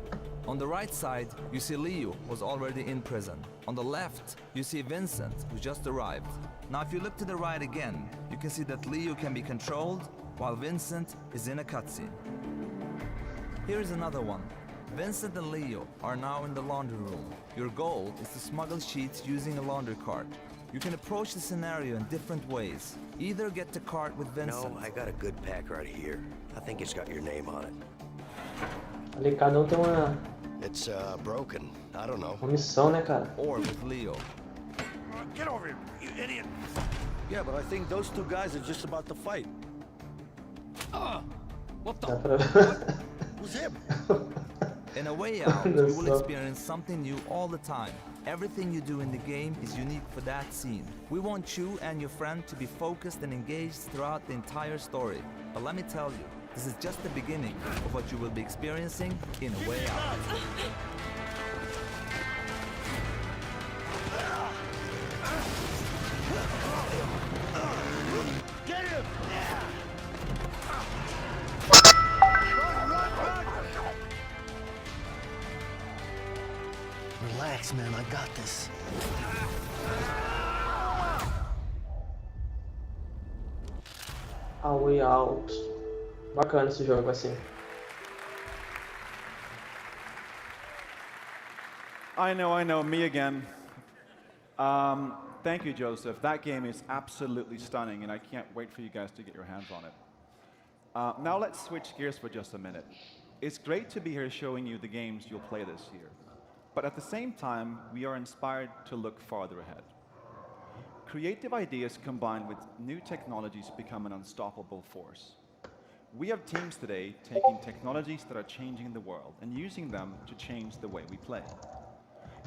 On the right side, you see Leo, who's already in prison. On the left, you see Vincent, who just arrived. Now if you look to the right again, you can see that Leo can be controlled, while Vincent is in a cutscene. Here is another one. Vincent and Leo are now in the laundry room. Your goal is to smuggle sheets using a laundry cart. You can approach the scenario in different ways. Either get the cart with Vincent. No, I got a good pack right here. I think it's got your name on it. Ali cada tem uma... It's broken. I don't know. Uma missão, né, cara? Or with Leo. Get over here, you idiot! Yeah, but I think those two guys are just about to fight. What the? Who's him? In A Way Out, you will experience something new all the time. Everything you do in the game is unique for that scene. We want you and your friend to be focused and engaged throughout the entire story. But let me tell you, this is just the beginning of what you will be experiencing in A Way Out. Get him! Relax, man. I got this. A Way Out. Bacana esse jogo, assim. I know, me again. Thank you, Joseph. That game is absolutely stunning, and I can't wait for you guys to get your hands on it. Now let's switch gears for just a minute. It's great to be here showing you the games you'll play this year. But at the same time, we are inspired to look farther ahead. Creative ideas combined with new technologies become an unstoppable force. We have teams today taking technologies that are changing the world and using them to change the way we play.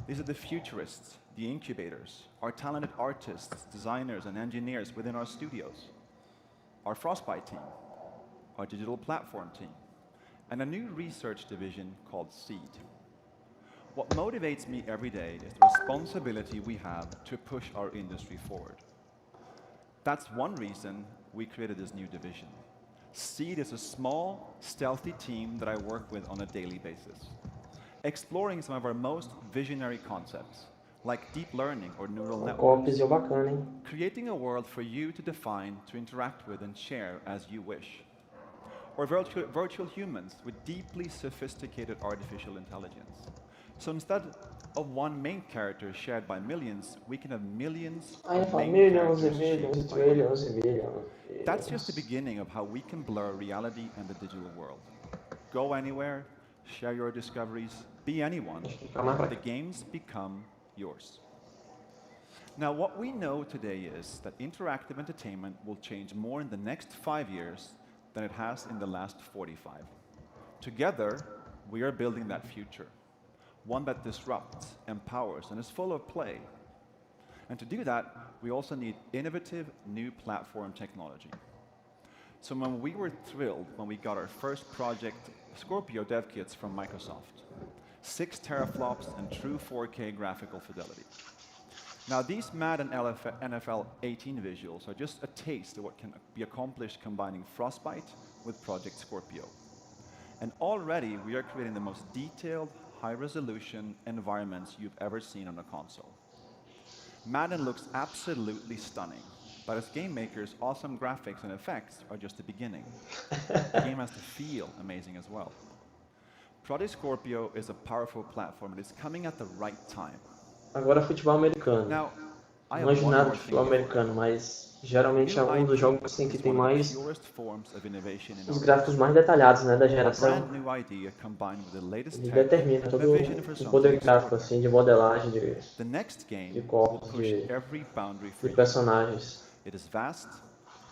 These are the futurists, the incubators, our talented artists, designers, and engineers within our studios, our Frostbite team, our digital platform team, and a new research division called SEED. What motivates me every day is the responsibility we have to push our industry forward. That's one reason we created this new division. Seed is a small, stealthy team that I work with on a daily basis, exploring some of our most visionary concepts, like deep learning or neural networks, bacana, hein? creating a world for you to define, to interact with, and share as you wish. Or virtual humans with deeply sophisticated artificial intelligence. So instead of one main character shared by millions, we can have millions of main Millions e characters millions shaped e by trillions e millions. That's just the beginning of how we can blur reality and the digital world. Go anywhere, share your discoveries, be anyone. The games become yours. Now, what we know today is that interactive entertainment will change more in the next 5 years than it has in the last 45. Together, we are building that future, one that disrupts, empowers, and is full of play. And to do that, we also need innovative new platform technology. So when we were thrilled when we got our first project Scorpio dev kits from Microsoft, 6 teraflops and true 4K graphical fidelity. Now these Madden NFL 18 visuals are just a taste of what can be accomplished combining Frostbite with Project Scorpio. And already we are creating the most detailed, high-resolution environments you've ever seen on a console. Madden looks absolutely stunning, but as game makers, awesome graphics and effects are just the beginning. The game has to feel amazing as well. Project Scorpio is a powerful platform and it's coming at the right time. Agora futebol americano. Now, Não manjo nada de futebol americano, mas geralmente é um dos jogos assim, que tem mais os gráficos mais detalhados, né, da geração. Ele determina todo o poder gráfico assim, de modelagem de corpos, de personagens. It is vast,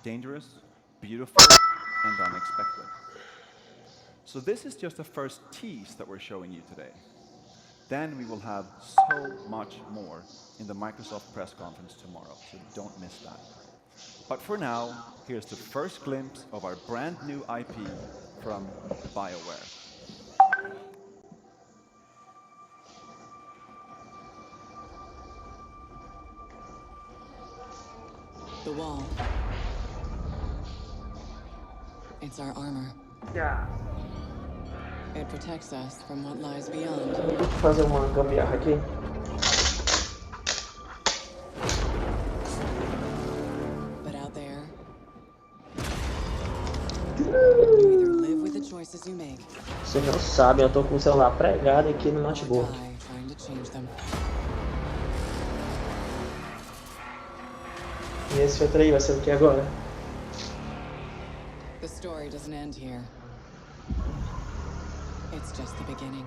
dangerous, beautiful, and unexpected. So this is just the first tease that we're showing you today. Then we will have so much more in the Microsoft press conference tomorrow, so don't miss that. But for now, here's the first glimpse of our brand new IP from BioWare. The wall. It's our armor. Yeah. It protects us from what lies beyond. Vou fazer uma gambiarra aqui. But out there, you either live with the choices you make. Vocês não sabem, eu tô com o celular pregado aqui no notebook. Trying to change them. E esse outro aí vai ser o que agora? The story doesn't end here. It's just the beginning.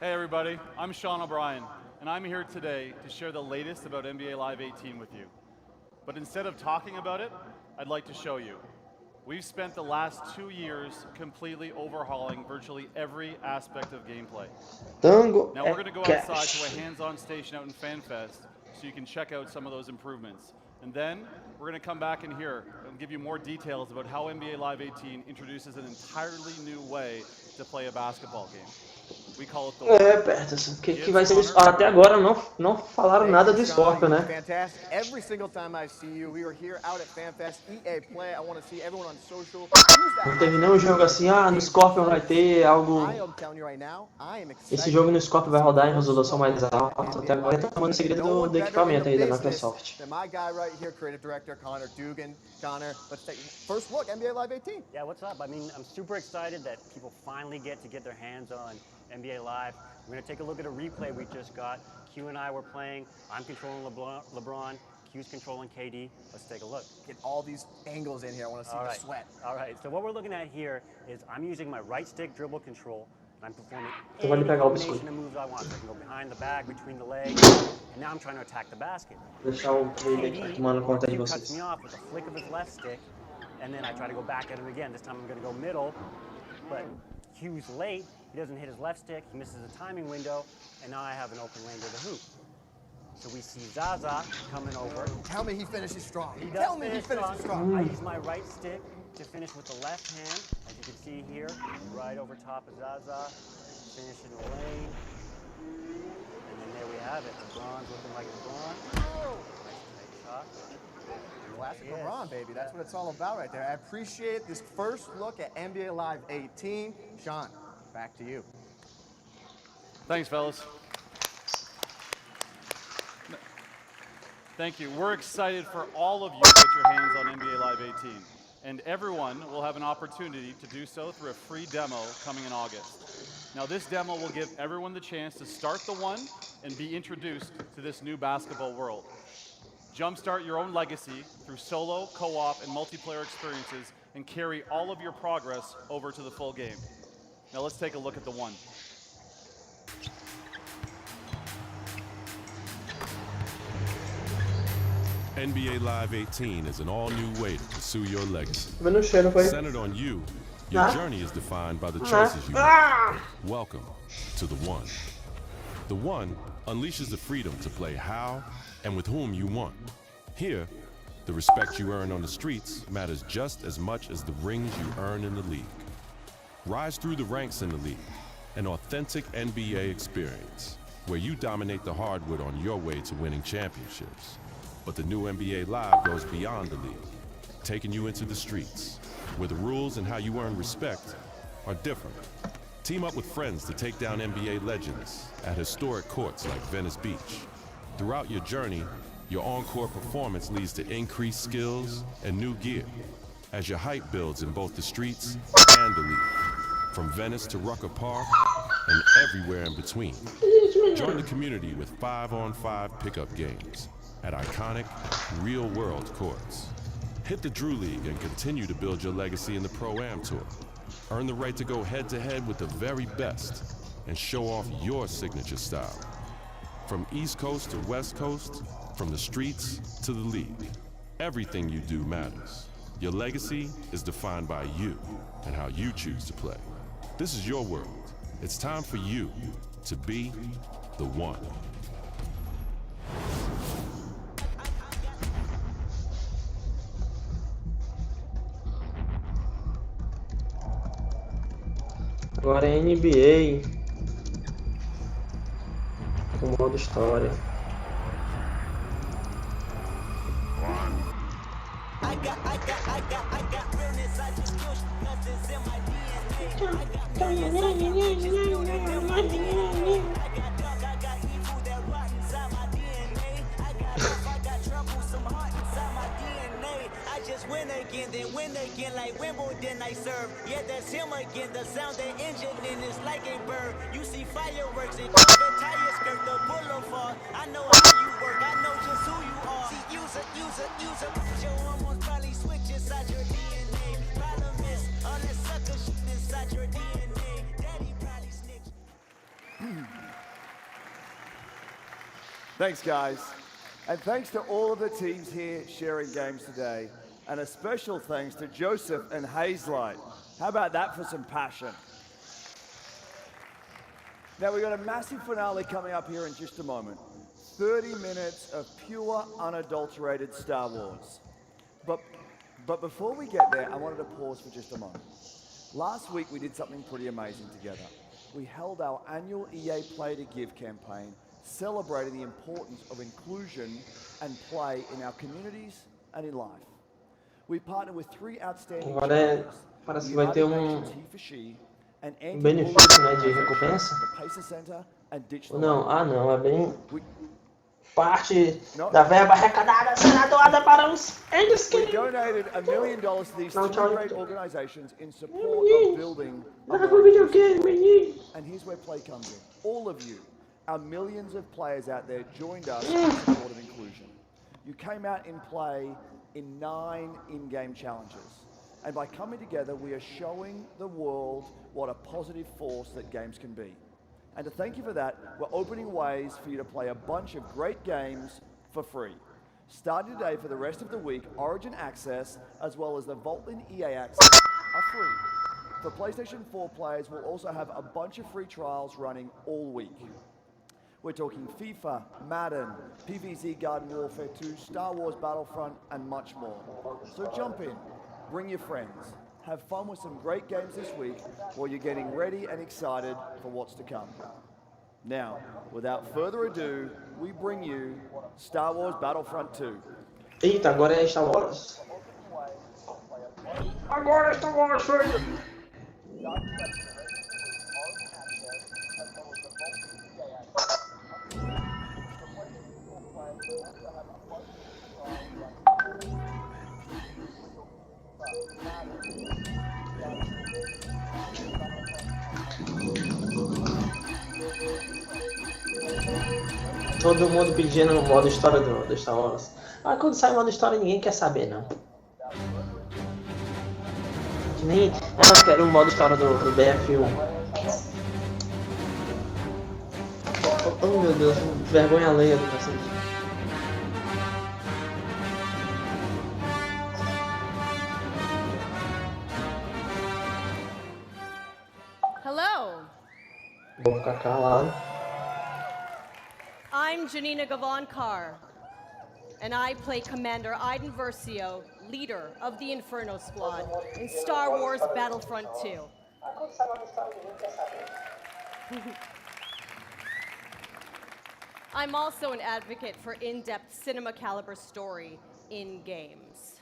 Hey everybody, I'm Sean O'Brien, and I'm here today to share the latest about NBA Live 18 with you. But instead of talking about it, I'd like to show you. We've spent the last 2 years completely overhauling virtually every aspect of gameplay. Now we're going to go outside to a hands-on station out in FanFest so you can check out some of those improvements. And then we're going to come back in here and give you more details about how NBA Live 18 introduces an entirely new way to play a basketball game. We call it the Peterson, o que vai ser isso? Até agora não falaram nada do Scorpio, né? Fantastic. Every single time I see you, we are here out at FanFest, EA Play. I want to see everyone on social. Não teve nenhum jogo assim, no Scorpio vai ter algo. Esse jogo no Scorpio vai rodar em resolução mais alta. Até agora tá tomando segredo do equipamento aí da Microsoft. My guy right here, creative director Connor Dugan. Connor, let's take first look, NBA Live 18. Yeah, what's up? I mean, I'm super excited that people finally get their hands on NBA Live. We're going to take a look at a replay we just got. Q and I were playing. I'm controlling LeBron. Q's controlling KD. Let's take a look. Get all these angles in here. I want to see the sweat. All right. So what we're looking at here is I'm using my right stick dribble control. And I'm performing Vai any pegar o combination biscoito. of moves I want. So I can go behind the back, between the legs. And now I'm trying to attack the basket. Deixar o Play aqui tomando conta de Q cuts vocês. me off with a flick of his left stick. And then I try to go back at him again. This time I'm going to go middle. But Q's late. He doesn't hit his left stick. He misses a timing window. And now I have an open lane to the hoop. So we see Zaza coming over. Tell me he finishes strong. He does Tell me he finish finishes strong. I use my right stick to finish with the left hand. As you can see here, right over top of Zaza, finish in the lane. And then there we have it. LeBron's looking like LeBron. Oh! Nice shot. Classic LeBron, baby. That's what it's all about right there. I appreciate this first look at NBA Live 18. Sean, back to you. Thanks, fellas. Thank you. We're excited for all of you to get your hands on NBA Live 18. And everyone will have an opportunity to do so through a free demo coming in August. Now, this demo will give everyone the chance to start the one and be introduced to this new basketball world. Jumpstart your own legacy through solo, co-op, and multiplayer experiences and carry all of your progress over to the full game. Now let's take a look at the one. NBA Live 18 is an all-new way to pursue your legacy. Centered on you, your journey is defined by the choices you make. Welcome to the One. The One unleashes the freedom to play how and with whom you want. Here, the respect you earn on the streets matters just as much as the rings you earn in the league. Rise through the ranks in the league, an authentic NBA experience where you dominate the hardwood on your way to winning championships. But the new NBA Live goes beyond the league, taking you into the streets, where the rules and how you earn respect are different. Team up with friends to take down NBA legends at historic courts like Venice Beach. Throughout your journey, your on-court performance leads to increased skills and new gear as your hype builds in both the streets and the league, from Venice to Rucker Park and everywhere in between. Join the community with 5-on-5 pickup games at iconic, real-world courts. Hit the Drew League and continue to build your legacy in the Pro-Am Tour. Earn the right to go head-to-head with the very best and show off your signature style. From East Coast to West Coast, from the streets to the league, everything you do matters. Your legacy is defined by you and how you choose to play. This is your world. It's time for you to be the one. Agora é NBA com modo história. Win again, then win again like Wimbledon I serve. Yeah, that's him again. The sound the engine in is like a bird. You see fireworks and the tire skirt the boulevard. I know how you work. I know just who you are. See, use a. Your hormones probably switch inside your DNA. Problem is, all that sucker shit inside your DNA. Daddy probably snitch. Thanks, guys. And thanks to all of the teams here sharing games today. And a special thanks to Joseph and Hazelight. How about that for some passion? Now we've got a massive finale coming up here in just a moment. 30 minutes of pure, unadulterated Star Wars. But before we get there, I wanted to pause for just a moment. Last week we did something pretty amazing together. We held our annual EA Play to Give campaign, celebrating the importance of inclusion and play in our communities and in life. We partnered with 3 outstanding Agora parece que vai ter benefício, né, de recompensa. Ou não? Ah, não, é bem parte da verba arrecadada será doada para os entes We donated $1 million to these 3 great organizations in support of building and here's where play comes in. All of you, our millions of players out there, joined us in support of inclusion. You came out in play in 9 in-game challenges. And by coming together, we are showing the world what a positive force that games can be. And to thank you for that, we're opening ways for you to play a bunch of great games for free. Starting today for the rest of the week, Origin Access, as well as the Vaultlin EA Access, are free. For PlayStation 4 players, we'll also have a bunch of free trials running all week. We're talking FIFA, Madden, PvZ Garden Warfare 2, Star Wars Battlefront, and much more. So jump in, bring your friends, have fun with some great games this week while you're getting ready and excited for what's to come. Now, without further ado, we bring you Star Wars Battlefront 2. Eita, agora é Star Wars. Agora é Star Wars, filho! Todo mundo pedindo no modo história do Star Wars. Mas quando sai o modo história ninguém quer saber, não. Nem eu quero um modo história do BF1. Oh meu Deus, vergonha alheia do cacete. Hello. Vou ficar calado. I'm Janina Gavankar, and I play Commander Iden Versio, leader of the Inferno Squad in Star Wars Battlefront 2. I'm also an advocate for in-depth cinema caliber story in games.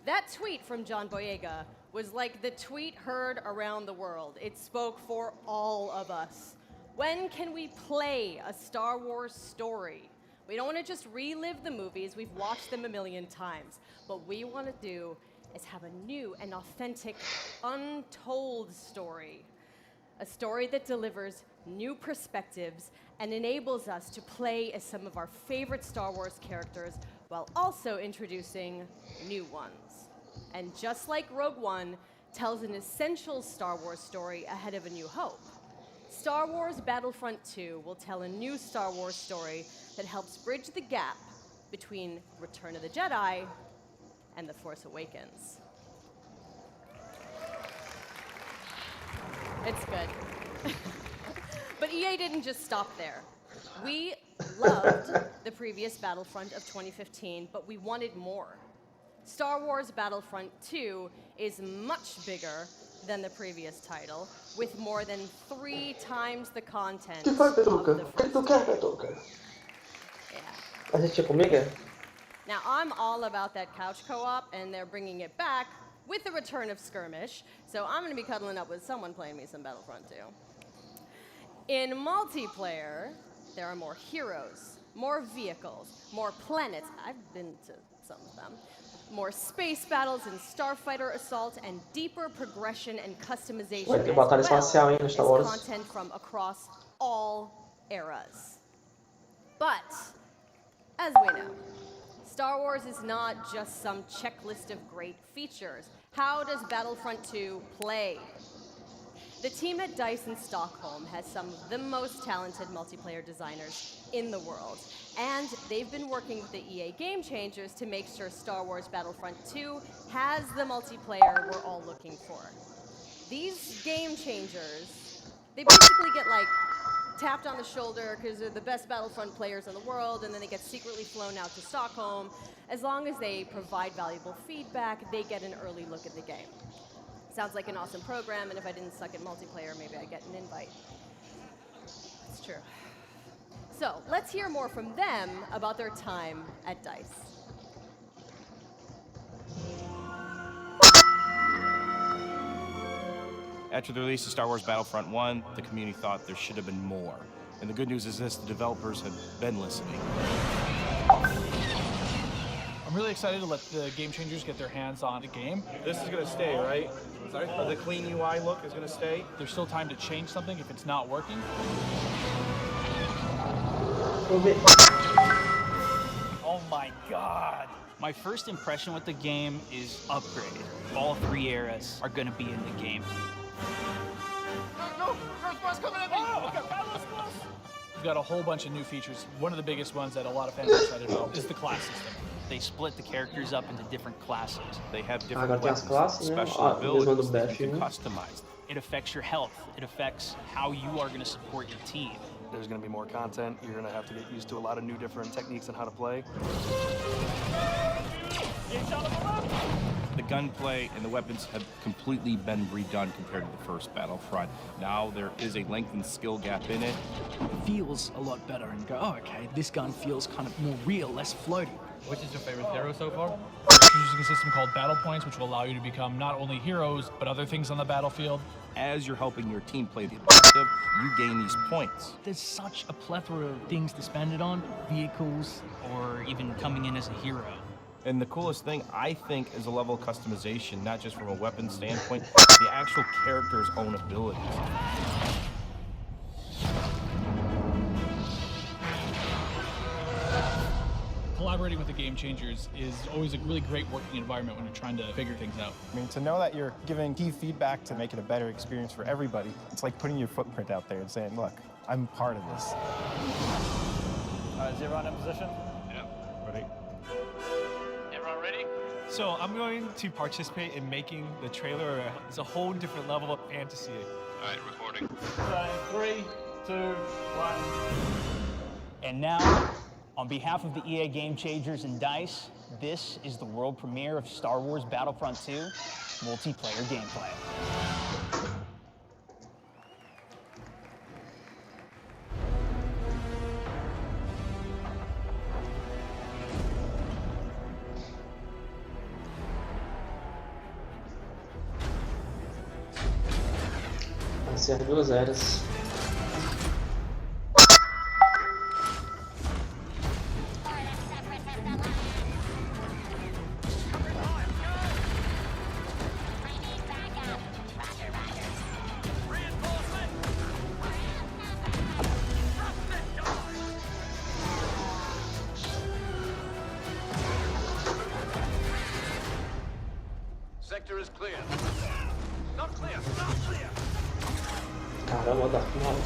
That tweet from John Boyega was like the tweet heard around the world. It spoke for all of us. When can we play a Star Wars story? We don't want to just relive the movies, we've watched them a million times. What we want to do is have a new and authentic, untold story. A story that delivers new perspectives and enables us to play as some of our favorite Star Wars characters while also introducing new ones. And just like Rogue One tells an essential Star Wars story ahead of A New Hope, Star Wars Battlefront 2 will tell a new Star Wars story that helps bridge the gap between Return of the Jedi and The Force Awakens. It's good. But EA didn't just stop there. We loved the previous Battlefront of 2015, but we wanted more. Star Wars Battlefront 2 is much bigger than the previous title, with more than 3 times the content of the first. Yeah. Now, I'm all about that couch co-op, and they're bringing it back with the return of Skirmish, so I'm going to be cuddling up with someone playing me some Battlefront 2. In multiplayer, there are more heroes, more vehicles, more planets. I've been to some of them. More space battles and starfighter assault, and deeper progression and customization, as well as content from across all eras. But, as we know, Star Wars is not just some checklist of great features. How does Battlefront 2 play? The team at DICE in Stockholm has some of the most talented multiplayer designers in the world, and they've been working with the EA Game Changers to make sure Star Wars Battlefront 2 has the multiplayer we're all looking for. These Game Changers, they basically get like tapped on the shoulder because they're the best Battlefront players in the world, and then they get secretly flown out to Stockholm. As long as they provide valuable feedback, they get an early look at the game. Sounds like an awesome program, and if I didn't suck at multiplayer, maybe I'd get an invite. It's true. So, let's hear more from them about their time at DICE. After the release of Star Wars Battlefront 1, the community thought there should have been more. And the good news is this, the developers have been listening. I'm really excited to let the Game Changers get their hands on the game. This is going to stay, right? Sorry? The clean UI look is going to stay? There's still time to change something if it's not working. Oh my god. My first impression with the game is upgraded. All 3 eras are going to be in the game. No! Earthbound's coming at me! We've got a whole bunch of new features. One of the biggest ones that a lot of fans are excited about is the class system. They split the characters up into different classes. They have different weapons, special abilities that you can customize. It affects your health. It affects how you are going to support your team. There's going to be more content. You're going to have to get used to a lot of new different techniques on how to play. The gunplay and the weapons have completely been redone compared to the first Battlefront. Now there is a lengthened skill gap in it. It feels a lot better and go, oh, okay, this gun feels kind of more real, less floaty. Which is your favorite hero so far? We're using a system called Battle Points, which will allow you to become not only heroes, but other things on the battlefield. As you're helping your team play the objective, you gain these points. There's such a plethora of things to spend it on, vehicles, or even coming in as a hero. And the coolest thing, I think, is the level of customization, not just from a weapon standpoint, but the actual character's own abilities. Collaborating with the game changers is always a really great working environment when you're trying to figure things out. I mean, to know that you're giving key feedback to make it a better experience for everybody, it's like putting your footprint out there and saying, look, I'm part of this. All right, is everyone in position? Yeah. Ready? Everyone ready? So I'm going to participate in making the trailer. It's a whole different level of fantasy. All right, recording. So 3, 2, 1. And now, on behalf of the EA Game Changers and DICE, this is the world premiere of Star Wars Battlefront 2 multiplayer gameplay. Vai ser 2 eras. Sector is clear. Not clear. Not clear. Caramba, dá mal.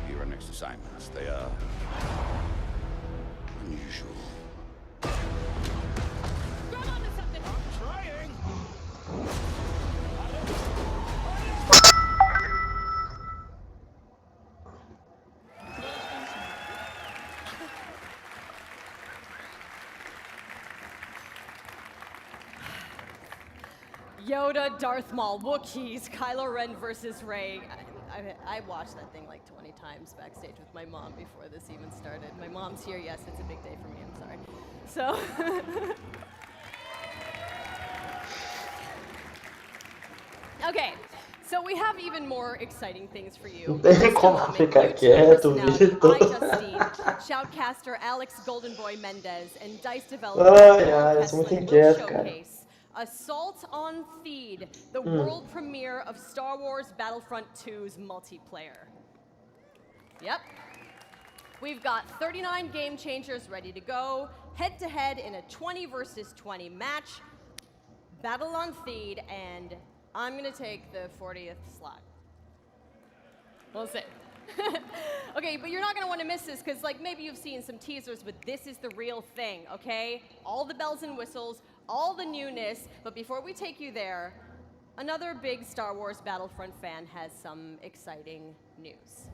Your next assignments, they are unusual. Yoda, Darth Maul, Wookiees, Kylo Ren versus Rey. I watched that thing like 20 times backstage with my mom before this even started. My mom's here, yes, it's a big day for me, I'm sorry. So, okay, so we have even more exciting things for you. Como ficar quieto, Vitor. Shoutcaster Alex Goldenboy Mendez, and DICE developer Ai, eu sou muito inquieto, cara. Assault on Theed, the world premiere of Star Wars Battlefront 2's multiplayer. Yep. We've got 39 game changers ready to go, head-to-head in a 20 versus 20 match. Battle on Theed, and I'm gonna take the 40th slot. We'll see. Okay, but you're not gonna wanna miss this, because like maybe you've seen some teasers, but this is the real thing, okay? All the bells and whistles, all the newness, but before we take you there, another big Star Wars Battlefront fan has some exciting news.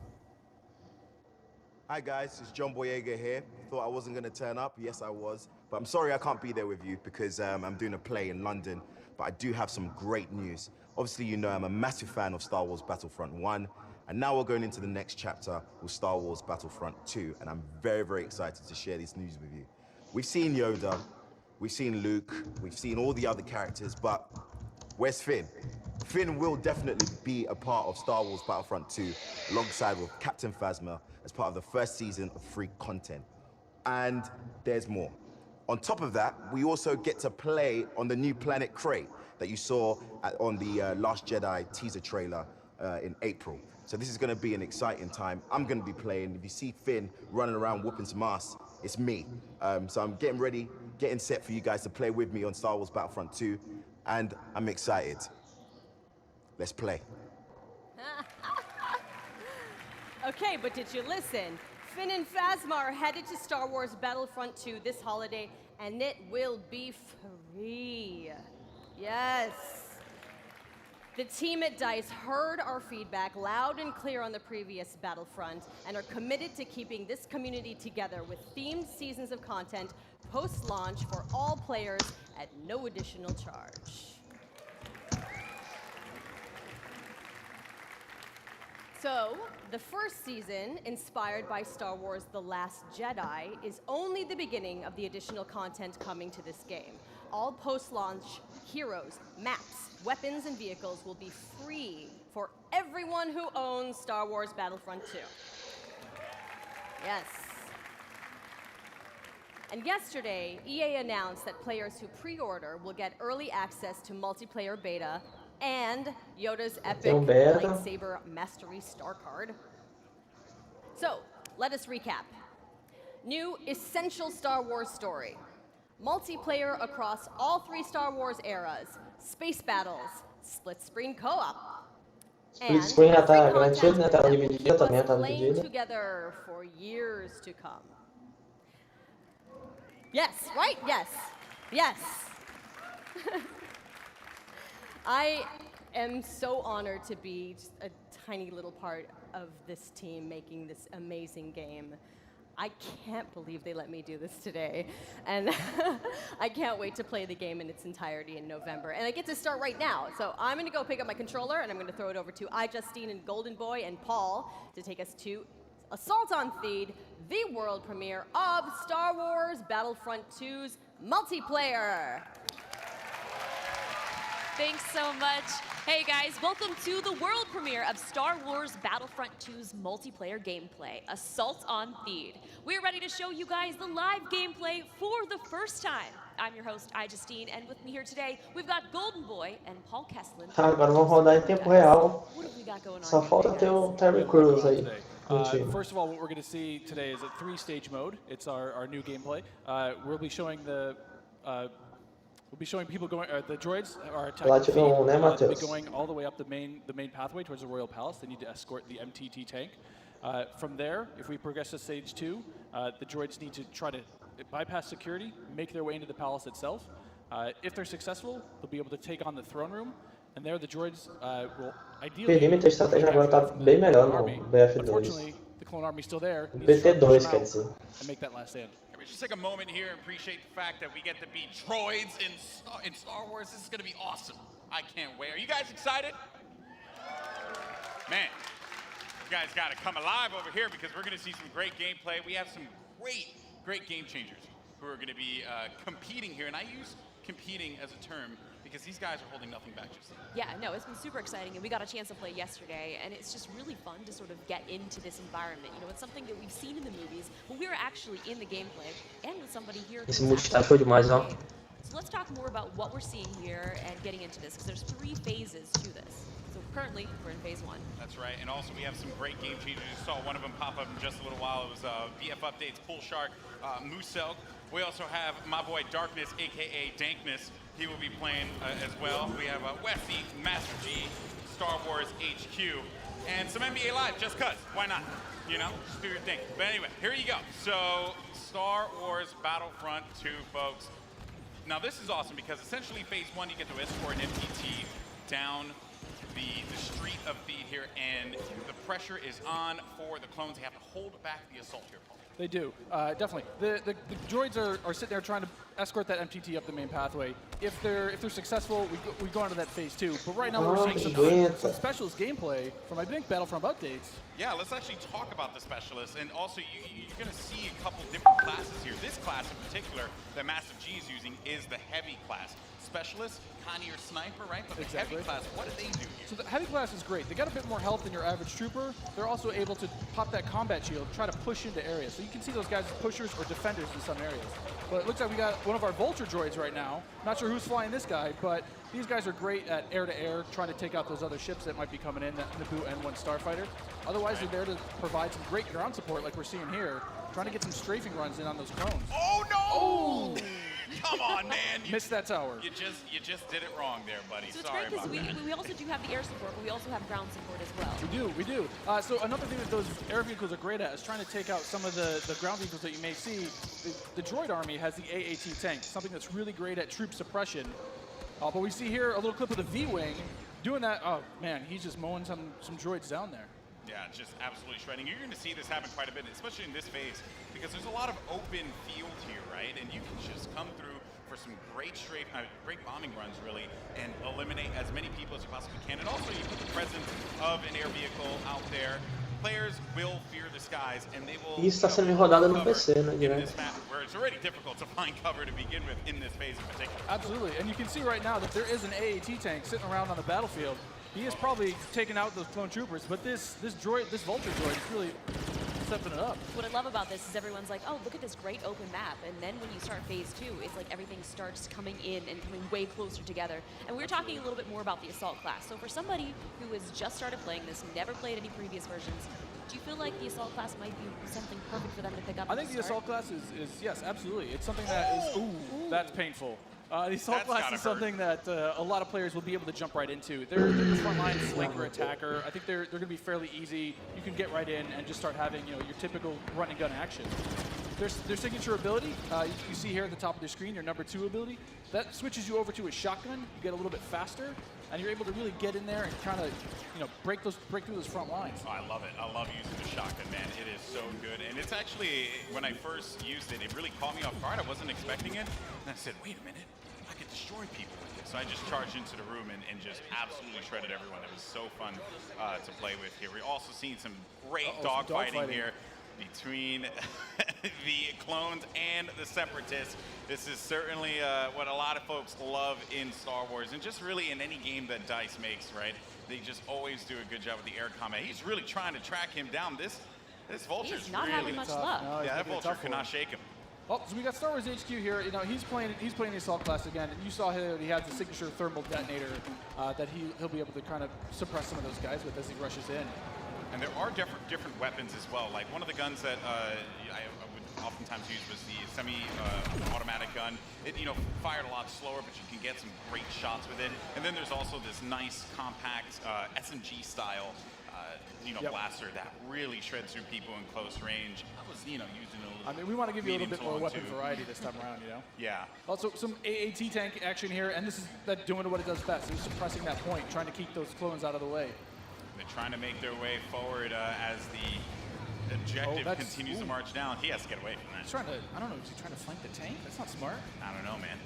Hi guys, it's John Boyega here. Thought I wasn't gonna turn up, yes I was, but I'm sorry I can't be there with you because I'm doing a play in London, but I do have some great news. Obviously you know I'm a massive fan of Star Wars Battlefront 1, and now we're going into the next chapter with Star Wars Battlefront 2, and I'm very, very excited to share this news with you. We've seen Yoda, we've seen Luke, we've seen all the other characters, but where's Finn? Finn will definitely be a part of Star Wars Battlefront 2 alongside with Captain Phasma as part of the first season of free content. And there's more. On top of that, we also get to play on the new planet Krayt that you saw on the Last Jedi teaser trailer in April. So this is going to be an exciting time. I'm going to be playing. If you see Finn running around whooping some ass, it's me. So I'm getting ready, getting set for you guys to play with me on Star Wars Battlefront 2, and I'm excited. Let's play. Okay, but did you listen? Finn and Phasma are headed to Star Wars Battlefront 2 this holiday, and it will be free. Yes. The team at DICE heard our feedback loud and clear on the previous Battlefront and are committed to keeping this community together with themed seasons of content post-launch for all players at no additional charge. So, the first season, inspired by Star Wars The Last Jedi, is only the beginning of the additional content coming to this game. All post-launch heroes, maps, weapons, and vehicles will be free for everyone who owns Star Wars Battlefront 2. Yes. And yesterday, EA announced that players who pre-order will get early access to multiplayer beta and Yoda's epic lightsaber mastery star card. So, let us recap. New essential Star Wars story. Multiplayer across all 3 Star Wars eras. Space battles. Split screen co-op. Split screen já tá garantido, né? Tela dividida também já tá Playing dividida. together for years to come. Yes, right? Yes. Yes. I am so honored to be just a tiny little part of this team making this amazing game. I can't believe they let me do this today. And I can't wait to play the game in its entirety in November. And I get to start right now. So I'm going to go pick up my controller, and I'm going to throw it over to iJustine and Golden Boy and Paul to take us to Assault on Theed, the world premiere of Star Wars Battlefront 2's multiplayer. Thanks so much. Hey guys, welcome to the world premiere of Star Wars Battlefront 2's multiplayer gameplay, Assault on Theed. We're ready to show you guys the live gameplay for the first time. I'm your host, iJustine, and with me here today, we've got Golden Boy and Paul Kesslin. Agora vamos rodar em tempo real. Só falta ter o Terry Crews aí. First of all, what we're going to see today is a 3-stage mode. It's our new gameplay. We'll be showing people going. The droids are attacking. They'll be going all the way up the main pathway towards the Royal Palace. They need to escort the MTT tank. From there, if we progress to stage 2, the droids need to try to bypass security, make their way into the palace itself. If they're successful, they'll be able to take on the throne room. And there, the droids will ideally. Perímetro de estratégia agora tá bem melhor no BF2. Unfortunately, the clone army still there. BT2 quer dizer. And make that last stand. We just take a moment here and appreciate the fact that we get to be droids in Star Wars. This is going to be awesome. I can't wait. Are you guys excited? Man, you guys got to come alive over here because we're going to see some great gameplay. We have some great game changers who are going to be competing here. And I use competing as a term because these guys are holding nothing back, Justine. Yeah, no, it's been super exciting, and we got a chance to play yesterday, and it's just really fun to sort of get into this environment. You know, it's something that we've seen in the movies, but we're actually in the gameplay, and with somebody here. Esse multitask foi demais, ó. So let's talk more about what we're seeing here and getting into this, because there's 3 phases to this. So currently, we're in phase 1. That's right, and also we have some great game changers. You saw one of them pop up in just a little while. It was BF Updates, Pull Shark, Moosel. We also have my boy Darkness, aka Dankness. He will be playing as well. We have Westy, Master G, Star Wars HQ, and some NBA Live, just cuz. Why not? You know, just do your thing. But anyway, here you go. So, Star Wars Battlefront 2, folks. Now this is awesome because essentially phase 1, you get to escort an MTT down the street of Theed here, and the pressure is on for the clones. They have to hold back the assault here, Paul. They do, definitely. The droids are sitting there trying to escort that MTT up the main pathway. If they're successful, we go on to that phase 2. But right now we're seeing some specialist gameplay from I think Battlefront Updates. Yeah, let's actually talk about the specialists, and also you're going to see a couple different classes here. This class in particular that Massive G is using is the heavy class. Specialist, kind of your sniper, right? But the heavy class, what do they do here? So the heavy class is great. They got a bit more health than your average trooper. They're also able to pop that combat shield, try to push into areas. So you can see those guys as pushers or defenders in some areas. But it looks like we got one of our Vulture droids right now. Not sure who's flying this guy, but these guys are great at air-to-air, trying to take out those other ships that might be coming in, the Naboo N1 Starfighter. Otherwise, they're there to provide some great ground support like we're seeing here, trying to get some strafing runs in on those clones. Oh, no! Oh! Come on, man. You missed that tower. You just did it wrong there, buddy. So it's Sorry great about because that. we also do have the air support, but we also have ground support as well. We do. So another thing that those air vehicles are great at is trying to take out some of the ground vehicles that you may see. The droid army has the AAT tank, something that's really great at troop suppression. But we see here a little clip of the V-Wing doing that. Oh, man, he's just mowing some droids down there. Yeah, just absolutely shredding. You're going to see this happen quite a bit, especially in this phase, because there's a lot of open field here, right? And you can just come through for some great great bombing runs, really, and eliminate as many people as you possibly can. And also, you put the presence of an air vehicle out there. Players will fear the skies, and they will. Isso está sendo rodado no PC, né, in direto. this map, where it's already difficult to find cover to begin with in this phase in particular. Absolutely, and you can see right now that there is an AAT tank sitting around on the battlefield. He is probably taking out those clone troopers, but this Vulture droid is really stepping it up. What I love about this is everyone's like, oh, look at this great open map. And then when you start phase 2, it's like everything starts coming in and coming way closer together. And we're talking a little bit more about the Assault class. So for somebody who has just started playing this, never played any previous versions, do you feel like the Assault class might be something perfect for them to pick up? I think the Assault class is yes, absolutely. It's something that is, ooh, that's painful. The Assault class is something that a lot of players will be able to jump right into. They're the frontline flanker attacker. I think they're going to be fairly easy. You can get right in and just start having your typical run and gun action. Their signature ability, you see here at the top of the screen, your number 2 ability, that switches you over to a shotgun. You get a little bit faster, and you're able to really get in there and kind of break through those front lines. Oh, I love it. I love using the shotgun, man. It is so good. And it's actually, when I first used it, it really caught me off guard. I wasn't expecting it. And I said, wait a minute. I could destroy people with it. So I just charged into the room and just absolutely shredded everyone. It was so fun to play with here. We're also seeing some great dogfighting here between the clones and the separatists. This is certainly what a lot of folks love in Star Wars, and just really in any game that DICE makes, right? They just always do a good job with the air combat. He's really trying to track him down. This Vulture's not really having much luck. No, yeah, that Vulture cannot shake him. Oh, so we got Star Wars HQ here. He's playing the Assault class again. And you saw here he has the signature thermal detonator that he'll be able to kind of suppress some of those guys with as he rushes in. And there are different weapons as well. Like one of the guns that I would oftentimes use was the semi-automatic gun. It fired a lot slower, but you can get some great shots with it. And then there's also this nice compact SMG style blaster that really shreds through people in close range. I was using a little. I mean, we want to give you a little bit more weapon variety this time around, Yeah. Also, some AAT tank action here, and this is doing what it does best. It's suppressing that point, trying to keep those clones out of the way. They're trying to make their way forward as the objective continues to march down. He has to get away from that. He's trying to, I don't know, is he trying to flank the tank? That's not smart. I don't know, man.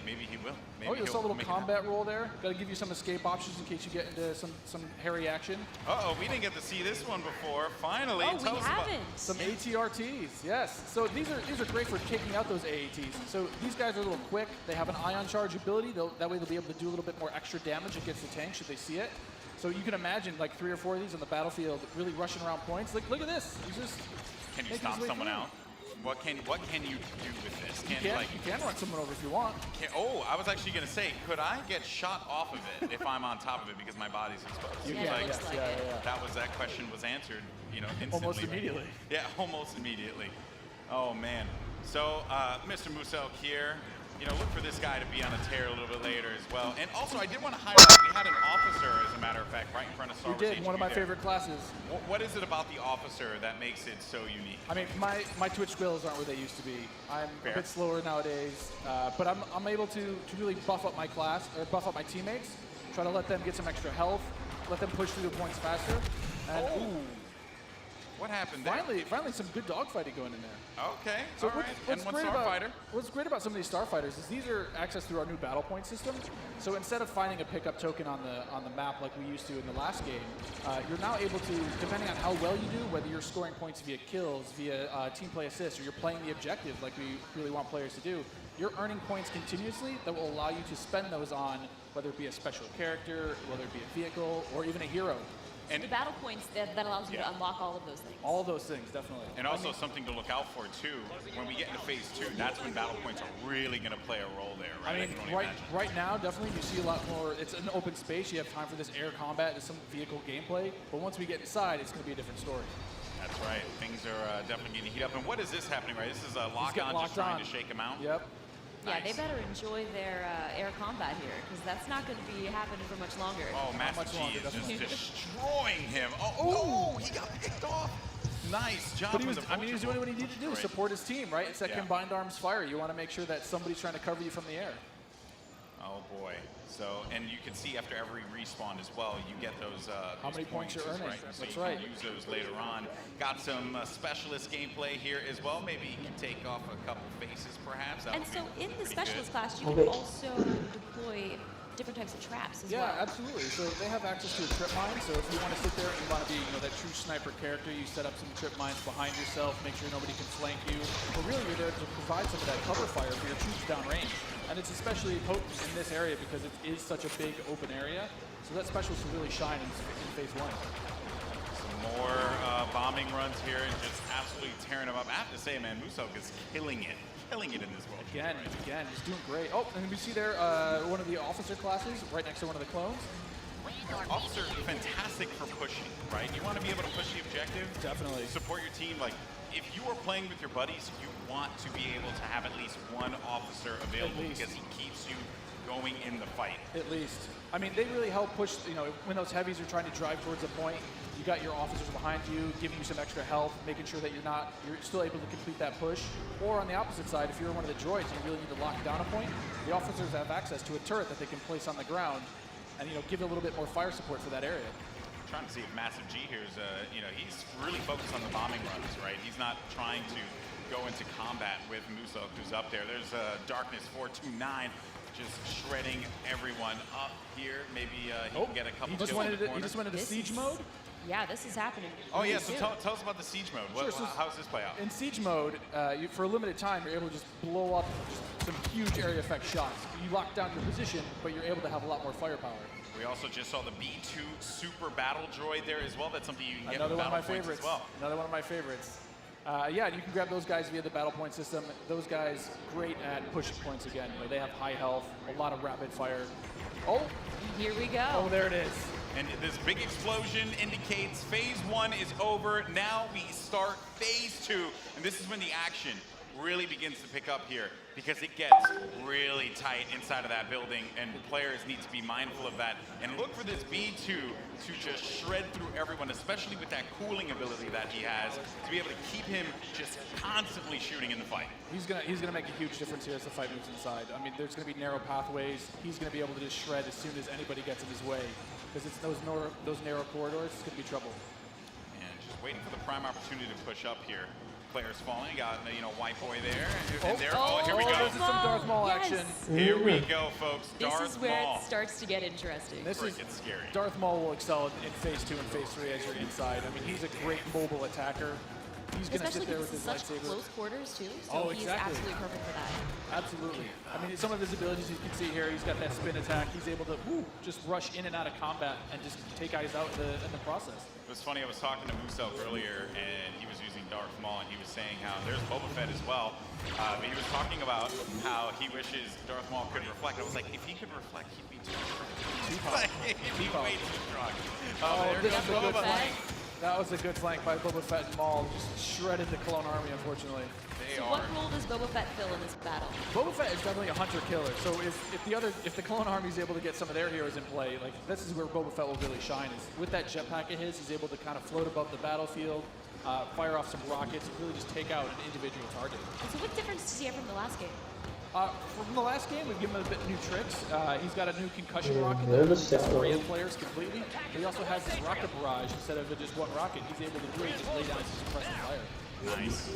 Maybe he will. Maybe you saw a little combat roll there. Got to give you some escape options in case you get into some hairy action. Uh-oh, we didn't get to see this one before. Finally, tell us about some ATRTs. Yes. So these are great for taking out those AATs. So these guys are a little quick. They have an ion charge ability. That way they'll be able to do a little bit more extra damage against the tank should they see it. So you can imagine like 3 or 4 of these on the battlefield, really rushing around points. Look at this. He's just. Can you stop someone out? What can you do with this? You can run someone over if you want. I was actually going to say, could I get shot off of it if I'm on top of it because my body's exposed? You can. That question was answered, instantly. Almost immediately. Yeah, almost immediately. Oh man. So, Mr. Musel here. Look for this guy to be on a tear a little bit later as well. And also, I did want to highlight, we had an officer, as a matter of fact, right in front of Star Wars We did, HQ one of my favorite classes. What is it about the officer that makes it so unique? I mean, my Twitch skills aren't where they used to be. I'm a bit slower nowadays, but I'm able to really buff up my class, or buff up my teammates, try to let them get some extra health, let them push through the points faster. And, What happened there? Finally some good dogfighting going in there. Okay, So all right. And one Starfighter. What's great about some of these Starfighters is these are accessed through our new battle point system. So instead of finding a pickup token on the map like we used to in the last game, you're now able to, depending on how well you do, whether you're scoring points via kills, via team play assists, or you're playing the objective like we really want players to do, you're earning points continuously that will allow you to spend those on whether it be a special character, whether it be a vehicle, or even a hero. And the battle points that allows you to unlock all of those things. All of those things, definitely. And also something to look out for too, when we get into phase 2, that's when battle points are really going to play a role there, right? I mean, right now, definitely you see a lot more, it's an open space, you have time for this air combat, there's some vehicle gameplay, but once we get inside, it's going to be a different story. That's right, things are definitely getting heat up. And what is this happening, right? This is a lock-on just trying to shake him out? Yep. Yeah, they better enjoy their air combat here, because that's not going to be happening for much longer. Oh, Master G is just destroying him. Oh, he got picked off. Nice job. But he was doing what he needed to do, support his team, right? It's that combined arms fire. You want to make sure that somebody's trying to cover you from the air. Oh, boy. So, and you can see after every respawn as well, you get those how many points you're earning. Right? So That's you right. can use those later on. Got some specialist gameplay here as well. Maybe you can take off a couple faces, perhaps. And so in the specialist class, you can also deploy different types of traps as well. Yeah, absolutely. So they have access to a trip mine. So if you want to sit there and you want to be, that true sniper character, you set up some trip mines behind yourself, make sure nobody can flank you. But really, you're there to provide some of that cover fire for your troops downrange. And it's especially potent in this area because it is such a big open area. So that specialist will really shine in phase 1. Some more bombing runs here and just absolutely tearing them up. I have to say, man, Musok is killing it in this world. Again, he's doing great. Oh, and we see there one of the officer classes right next to one of the clones. Officer, fantastic for pushing, right? You want to be able to push the objective. Definitely. Support your team. Like, if you are playing with your buddies, you want to be able to have at least one officer available because he keeps you going in the fight. At least. I mean, they really help push, when those heavies are trying to drive towards a point, you got your officers behind you, giving you some extra health, making sure that you're still able to complete that push. Or on the opposite side, if you're one of the droids and you really need to lock down a point, the officers have access to a turret that they can place on the ground and, give a little bit more fire support for that area. I'm trying to see if Massive G here is, he's really focused on the bombing runs, right? He's not trying to go into combat with Musok, who's up there. There's Darkness 429. Just shredding everyone up here. Maybe he can get a couple kills in the corner. He just went into siege mode? Yeah, this is happening. Oh, yeah, so tell us about the siege mode. How does this play out? In siege mode, for a limited time, you're able to just blow up some huge area effect shots. You lock down your position, but you're able to have a lot more firepower. We also just saw the B2 Super Battle Droid there as well. That's something you can get Another with one of battle my points favorites. as well. Another one of my favorites. Yeah, you can grab those guys via the battle point system. Those guys, great at pushing points again. They have high health, a lot of rapid fire. Oh! Here we go. Oh, there it is. And this big explosion indicates phase 1 is over. Now we start phase 2. And this is when the action really begins to pick up here because it gets really tight inside of that building and players need to be mindful of that and look for this B2 to just shred through everyone, especially with that cooling ability that he has, to be able to keep him just constantly shooting in the fight. He's gonna make a huge difference here as the fight moves inside. I mean, there's gonna be narrow pathways. He's gonna be able to just shred as soon as anybody gets in his way because it's those narrow corridors. It's gonna be trouble. And just waiting for the prime opportunity to push up here. Players falling, got White Boy there, and there. Oh, here we go. This is some Darth Maul action. Here we go, folks. Darth This is where Maul. it starts to get interesting. This is scary. Darth Maul will excel in phase 2 and phase 3 as you're inside. I mean, he's a great mobile attacker. He's going to sit there with his such lightsaber. close quarters too, so he's absolutely perfect for that. Absolutely. I mean, some of his abilities you can see here, he's got that spin attack. He's able to just rush in and out of combat and just take guys out in the process. It was funny, I was talking to Musok earlier, and he was using Darth Maul, and he was saying how there's Boba Fett as well. But he was talking about how he wishes Darth Maul could reflect. I was like, if he could reflect, he'd be too strong. He'd be way too strong. This is a good flank. That was a good flank by Boba Fett and Maul. Just shredded the clone army, unfortunately. So what role does Boba Fett fill in this battle? Boba Fett is definitely a hunter-killer. So if the clone army is able to get some of their heroes in play, like this is where Boba Fett will really shine. Is with that jetpack of his, he's able to kind of float above the battlefield, fire off some rockets, and really just take out an individual target. So what difference does he have from the last game? From the last game, we've given him a bit new tricks. He's got a new concussion rocket that will spray players completely. But he also has this rocket barrage. Instead of just one rocket, he's able to really just lay down some suppressive fire. Nice.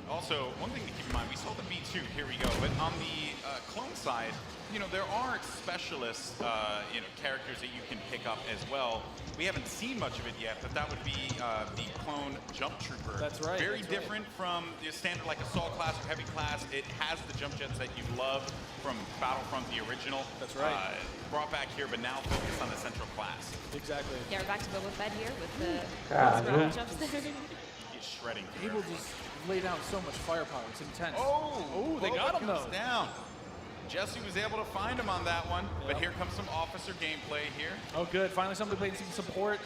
Also, one thing to keep in mind, we saw the V2, here we go, but on the clone side, you know, there are specialist, you know, characters that you can pick up as well. We haven't seen much of it yet, but that would be the clone jump trooper. That's right. Very different from the standard like assault class or heavy class. It has the jump jets that you love from Battlefront, the original. That's right. Brought back here, but now focused on the central class. Exactly. Yeah, we're back to Boba Fett here with the jumps there. He's shredding. Able to just lay down so much firepower. It's intense. Oh, they got him though. Down. Jesse was able to find him on that one, but here comes some officer gameplay here. Oh, good. Finally, somebody playing some support.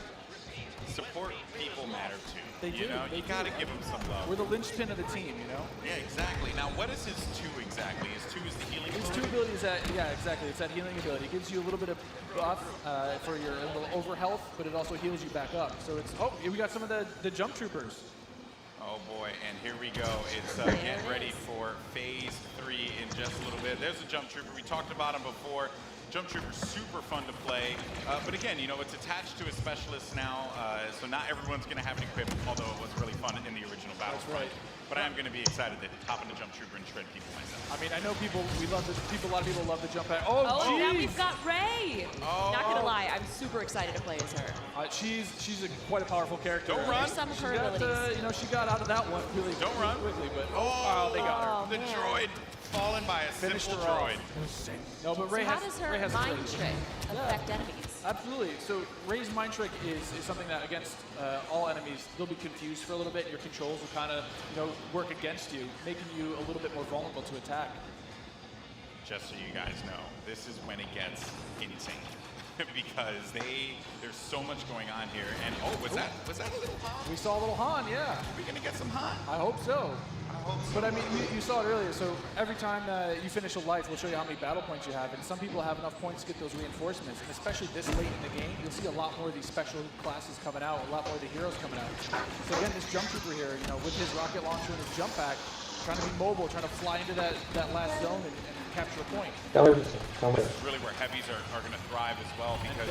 Support people matter too. They do. You know, you gotta give them some love. We're the linchpin of the team, you know? Yeah, exactly. Now, what is his 2 exactly? His 2 is the healing His ability? 2 ability is that, yeah, exactly. It's that healing ability. It gives you a little bit of buff for your little over health, but it also heals you back up. So it's, oh, we got some of the jump troopers. Oh boy, and here we go. It's getting ready for phase 3 in just a little bit. There's a jump trooper. We talked about him before. Jump trooper, super fun to play. But again, you know, it's attached to a specialist now, so not everyone's going to have it equipped, although it was really fun in the original Battlefront. That's right. But I am going to be excited to hop into jump trooper and shred people myself. I mean, I know people, a lot of people love the jump pad. Oh, now we've got Rey. Not gonna lie, I'm super excited to play as her. She's quite a powerful character. Don't run. Some of her abilities. You know, she got out of that one really quickly, but they got her. The droid fallen by a Finished simple her off. droid. No, but Rey So how has, does her Rey has mind abilities. trick affect enemies? Absolutely. So Rey's mind trick is something that against all enemies, they'll be confused for a little bit. Your controls will kind of, you know, work against you, making you a little bit more vulnerable to attack. Just so you guys know, this is when it gets insane. Because there's so much going on here. And was that a little Han? We saw a little Han, yeah. Are we gonna get some Han? I hope so. I hope so. But I mean, you saw it earlier, so every time you finish a life, we'll show you how many battle points you have, and some people have enough points to get those reinforcements, and especially this late in the game, you'll see a lot more of these special classes coming out, a lot more of the heroes coming out. So again, this jump trooper here, you know, with his rocket launcher and his jump pack, trying to be mobile, trying to fly into that last zone and capture a point. Really where heavies are going to thrive as well, because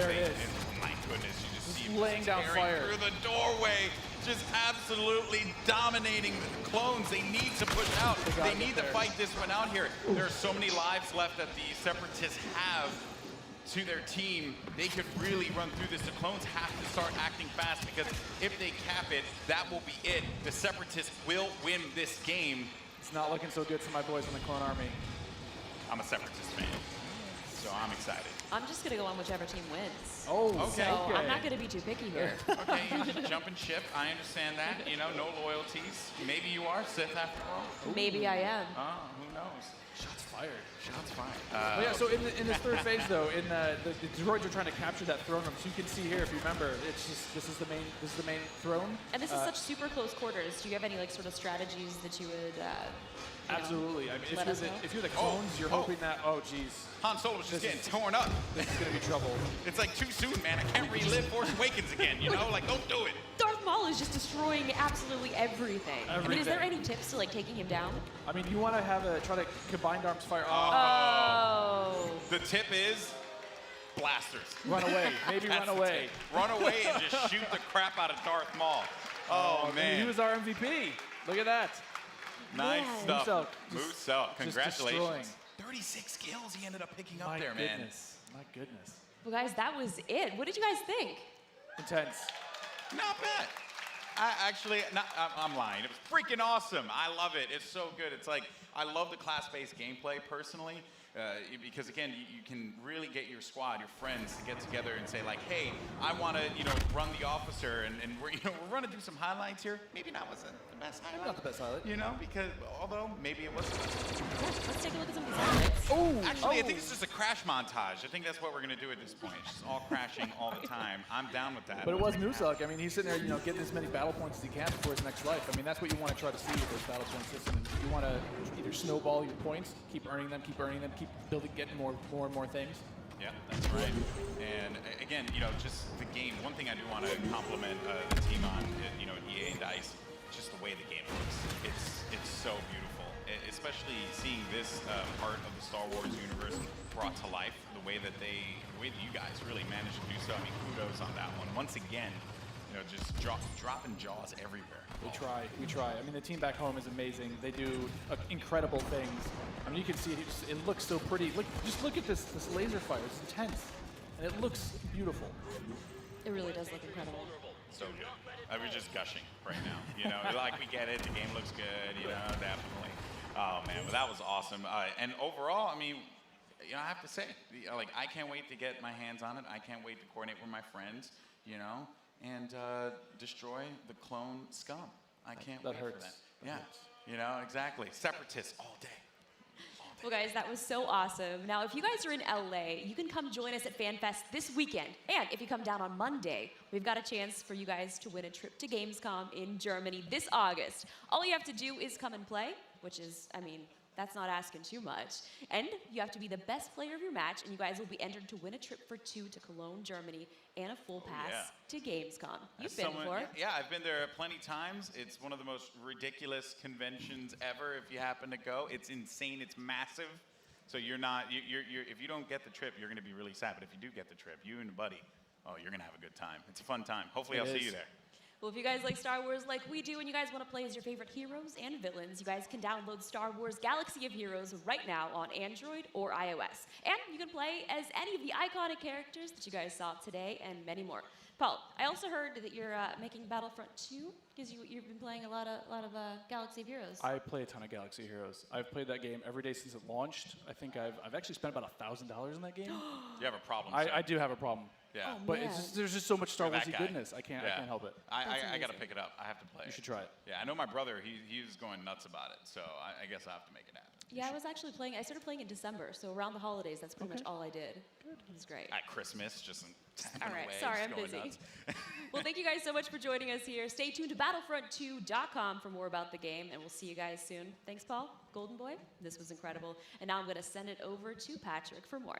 my goodness, you just see him laying down fire through the doorway, just absolutely dominating the clones. They need to push out. They need to fight this one out here. There are so many lives left that the Separatists have to their team. They could really run through this. The clones have to start acting fast, because if they cap it, that will be it. The Separatists will win this game. It's not looking so good for my boys in the clone army. I'm a Separatist fan, so I'm excited. I'm just gonna go on whichever team wins. Oh, okay. So I'm not gonna be too picky here. Okay, you jump and ship. I understand that. You know, no loyalties. Maybe you are Sith after all. Maybe I am. Oh, who knows? Shots fired. Shots fired. But yeah, so in this third phase though, the droids are trying to capture that throne room. So you can see here, if you remember, it's just this is the main throne. And this is such super close quarters. Do you have any like sort of strategies that you would? Absolutely. I mean, if you're the clones, you're hoping that. Oh, geez. Han Solo's just getting torn up. This is gonna be trouble. It's like too soon, man. I can't relive Force Awakens again. You know, like don't do it. Darth Maul is just destroying absolutely everything. I mean, is there any tips to like taking him down? I mean, you want to try to combined arms fire. Oh. The tip is blasters. Run away. Maybe run away. Run away and just shoot the crap out of Darth Maul. Oh man. He was our MVP. Look at that. Nice stuff. Musel. Congratulations. 36 kills he ended up picking up there, man. My goodness. Well, guys, that was it. What did you guys think? Intense. Not bad. I'm lying. It was freaking awesome. I love it. It's so good. It's like, I love the class-based gameplay personally. Because again, you can really get your squad, your friends, to get together and say like, hey, I want to, you know, run the officer, and we're going to do some highlights here. Maybe not wasn't the best highlight. Not the best highlight. You know, because although maybe it was. Let's take a look at some of these highlights. Actually, I think it's just a crash montage. I think that's what we're going to do at this point. Just all crashing all the time. I'm down with that. But it was Musel. I mean, he's sitting there, you know, getting as many battle points as he can before his next life. I mean, that's what you want to try to see with this battle point system. You want to either snowball your points, keep earning them, keep building, getting more and more things. Yeah, that's right. And again, you know, just the game. One thing I do want to compliment the team on, you know, EA and DICE, just the way the game looks. It's so beautiful. especially seeing this part of the Star Wars universe brought to life, the way that you guys really managed to do so. I mean, kudos on that one. Once again, you know, just dropping jaws everywhere. We try. I mean, the team back home is amazing. They do incredible things. I mean, you can see it looks so pretty. Just look at this laser fire. It's intense, and it looks beautiful. It really does look incredible. So good. I was just gushing right now. You know, like we get it. The game looks good. You know, definitely. Oh man, but that was awesome. And overall, I mean, you know, I have to say, like, I can't wait to get my hands on it. I can't wait to coordinate with my friends. You know, and destroy the clone scum. I can't wait for that. Yeah. You know, exactly. Separatists all day. Well, guys, that was so awesome. Now, if you guys are in LA, you can come join us at FanFest this weekend. And if you come down on Monday, we've got a chance for you guys to win a trip to Gamescom in Germany this August. All you have to do is come and play, which is, I mean, that's not asking too much. And you have to be the best player of your match, and you guys will be entered to win a trip for 2 to Cologne, Germany, and a full pass to Gamescom. You've been before. Yeah, I've been there plenty times. It's one of the most ridiculous conventions ever if you happen to go. It's insane. It's massive. So you're not, if you don't get the trip, you're going to be really sad. But if you do get the trip, you and a buddy, oh, you're going to have a good time. It's a fun time. Hopefully I'll see you there. Well, if you guys like Star Wars like we do and you guys want to play as your favorite heroes and villains, you guys can download Star Wars Galaxy of Heroes right now on Android or iOS. And you can play as any of the iconic characters that you guys saw today and many more. Paul, I also heard that you're making Battlefront 2 because you've been playing a lot of Galaxy of Heroes. I play a ton of Galaxy of Heroes. I've played that game every day since it launched. I think I've actually spent about $1,000 in that game. You have a problem, I do have a problem. Yeah. Oh, But there's just so much Star Warsy guy. goodness. I can't help it. I got to pick it up. I have to play it. You should try it. Yeah, I know my brother, he was going nuts about it. So I guess I have to make it happen. Yeah, I was actually playing, I started playing in December, so around the holidays, that's pretty much all I did. Good. It was great. At Christmas, just all right, away, sorry, just I'm going busy. nuts. Well, thank you guys so much for joining us here. Stay tuned to battlefront2.com for more about the game, and we'll see you guys soon. Thanks, Paul. Golden Boy, this was incredible. And now I'm going to send it over to Patrick for more.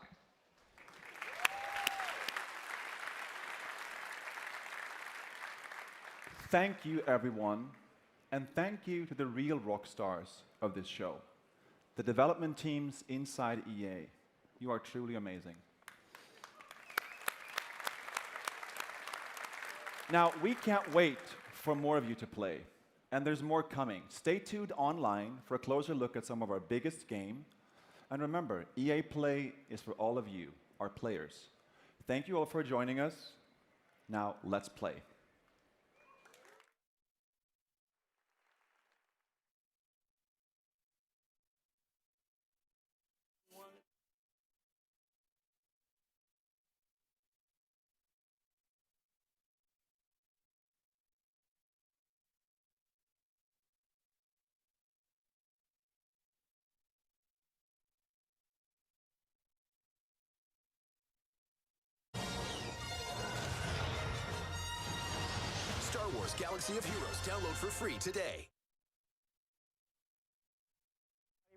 Thank you, everyone, and thank you to the real rock stars of this show, the development teams inside EA. You are truly amazing. Now, we can't wait for more of you to play, and there's more coming. Stay tuned online for a closer look at some of our biggest game. And remember, EA Play is for all of you, our players. Thank you all for joining us. Now, let's play. Star Wars Galaxy of Heroes. Download for free today.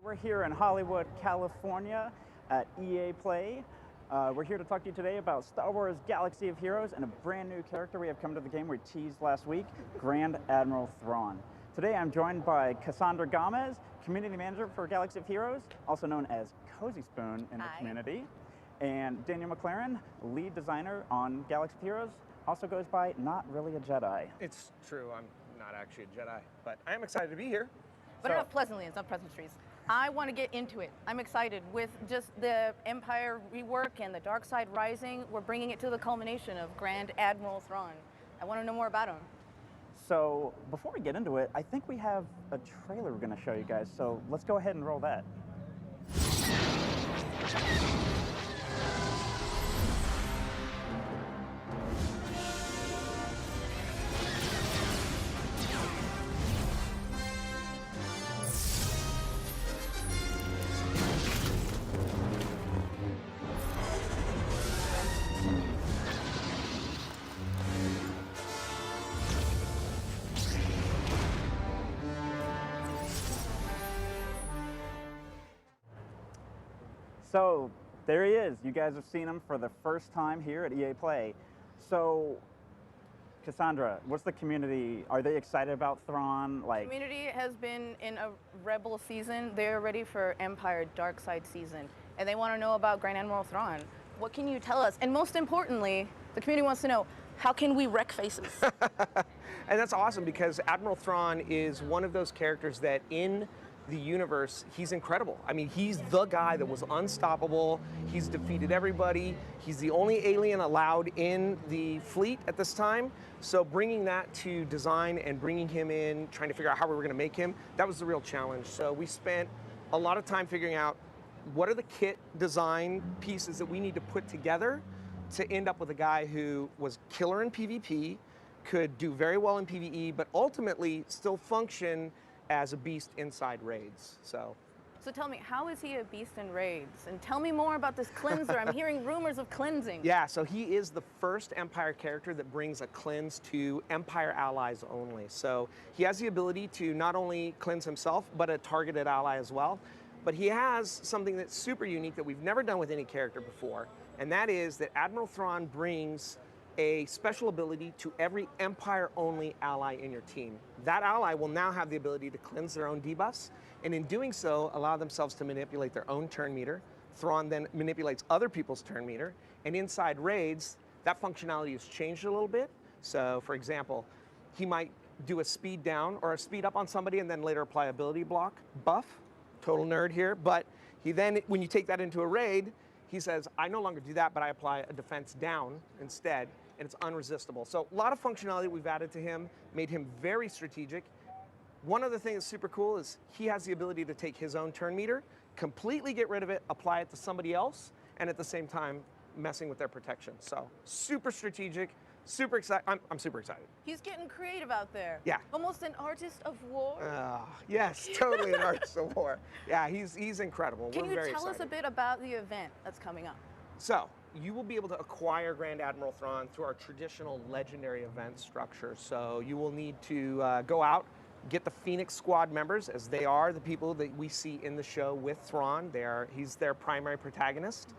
We're here in Hollywood, California at EA Play. We're here to talk to you today about Star Wars Galaxy of Heroes and a brand new character we have come to the game we teased last week, Grand Admiral Thrawn. Today I'm joined by Cassandra Gomez, Community Manager for Galaxy of Heroes, also known as Cozy Spoon in the community, and Daniel McLaren, Lead Designer on Galaxy of Heroes, also goes by Not Really a Jedi. It's true, I'm not actually a Jedi, but I am excited to be here. But not pleasantly, it's not pleasantries. I want to get into it. I'm excited with just the Empire rework and the Dark Side Rising. We're bringing it to the culmination of Grand Admiral Thrawn. I want to know more about him. So before we get into it, I think we have a trailer we're going to show you guys, so let's go ahead and roll that. So there he is. You guys have seen him for the first time here at EA Play. So Cassandra, what's the community? Are they excited about Thrawn? Like, Community has been in a Rebel season. They're ready for Empire Dark Side season, and they want to know about Grand Admiral Thrawn. What can you tell us? And most importantly, the community wants to know, how can we wreck faces? And that's awesome because Admiral Thrawn is one of those characters that in the universe, he's incredible. I mean, he's the guy that was unstoppable. He's defeated everybody. He's the only alien allowed in the fleet at this time. So bringing that to design and bringing him in, trying to figure out how we were going to make him, that was the real challenge. So we spent a lot of time figuring out what are the kit design pieces that we need to put together to end up with a guy who was killer in PvP, could do very well in PvE, but ultimately still function as a beast inside raids. So tell me, how is he a beast in raids? And tell me more about this cleanser. I'm hearing rumors of cleansing. yeah, so he is the first Empire character that brings a cleanse to Empire allies only. So he has the ability to not only cleanse himself, but a targeted ally as well. But he has something that's super unique that we've never done with any character before, and that is that Admiral Thrawn brings a special ability to every Empire-only ally in your team. That ally will now have the ability to cleanse their own debuffs, and in doing so, allow themselves to manipulate their own turn meter. Thrawn then manipulates other people's turn meter, and inside raids, that functionality has changed a little bit. So, for example, he might do a speed down or a speed up on somebody and then later apply ability block buff. Total nerd here, but he then, when you take that into a raid, he says, I no longer do that, but I apply a defense down instead, and it's unresistible. So a lot of functionality we've added to him, made him very strategic. One other thing that's super cool is he has the ability to take his own turn meter, completely get rid of it, apply it to somebody else, and at the same time, messing with their protection. So super strategic, super excited. I'm super excited. He's getting creative out there. Yeah. Almost an artist of war. Yes, totally an artist of war. Yeah, he's incredible. Can We're you very tell us excited. a bit about the event that's coming up? So, you will be able to acquire Grand Admiral Thrawn through our traditional legendary event structure. So you will need to go out, get the Phoenix Squad members, as they are the people that we see in the show with Thrawn. He's their primary protagonist,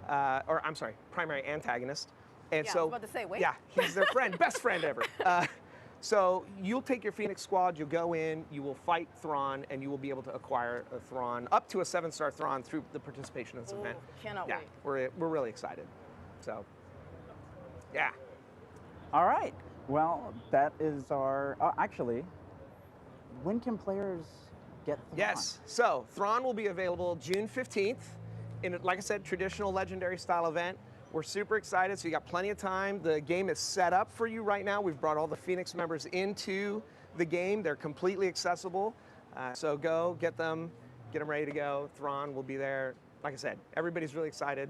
or I'm sorry, primary antagonist. And yeah, so, I was about to say, wait. yeah, he's their friend, best friend ever. So you'll take your Phoenix Squad, you'll go in, you will fight Thrawn, and you will be able to acquire a Thrawn, up to a 7-star Thrawn through the participation in this event. Cannot Yeah, wait. we're really excited. So, yeah. all right. Well, that is our. Actually, when can players get Thrawn? Yes. So Thrawn will be available June 15th in, like I said, traditional legendary style event. We're super excited, so you got plenty of time. The game is set up for you right now. We've brought all the Phoenix members into the game. They're completely accessible. So go, get them ready to go. Thrawn will be there. Like I said, everybody's really excited.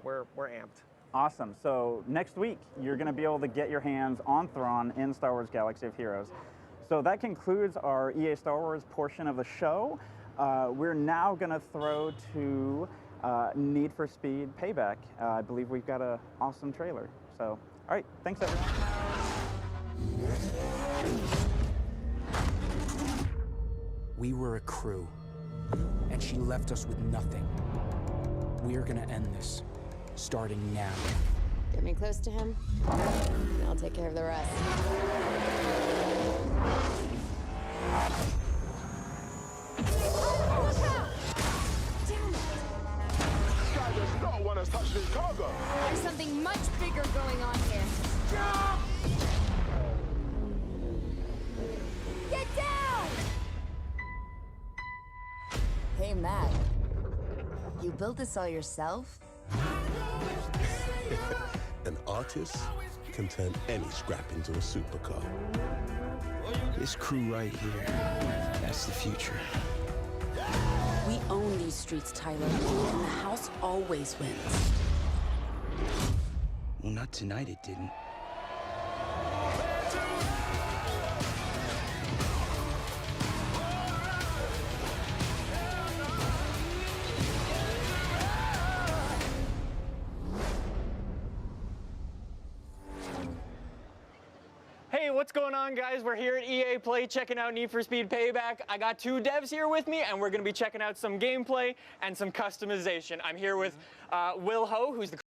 We're amped. Awesome. So next week, you're going to be able to get your hands on Thrawn in Star Wars Galaxy of Heroes. So that concludes our EA Star Wars portion of the show. We're now going to throw to Need for Speed Payback. I believe we've got an awesome trailer. So, all right, thanks everyone. We were a crew, and she left us with nothing. We're gonna end this, starting now. Get me close to him, and I'll take care of the rest. Does not want us touching his cargo. There's something much bigger going on here. Jump! Get down! Hey, Matt. You built this all yourself? An artist can turn any scrap into a supercar. This crew right here, that's the future. We own these streets, Tyler, and the house always wins. Well, not tonight, it didn't. Hey, what's going on, guys? We're here at EA Play checking out Need for Speed Payback. I got two devs here with me, and we're going to be checking out some gameplay and some customization. I'm here with Will Ho, who's the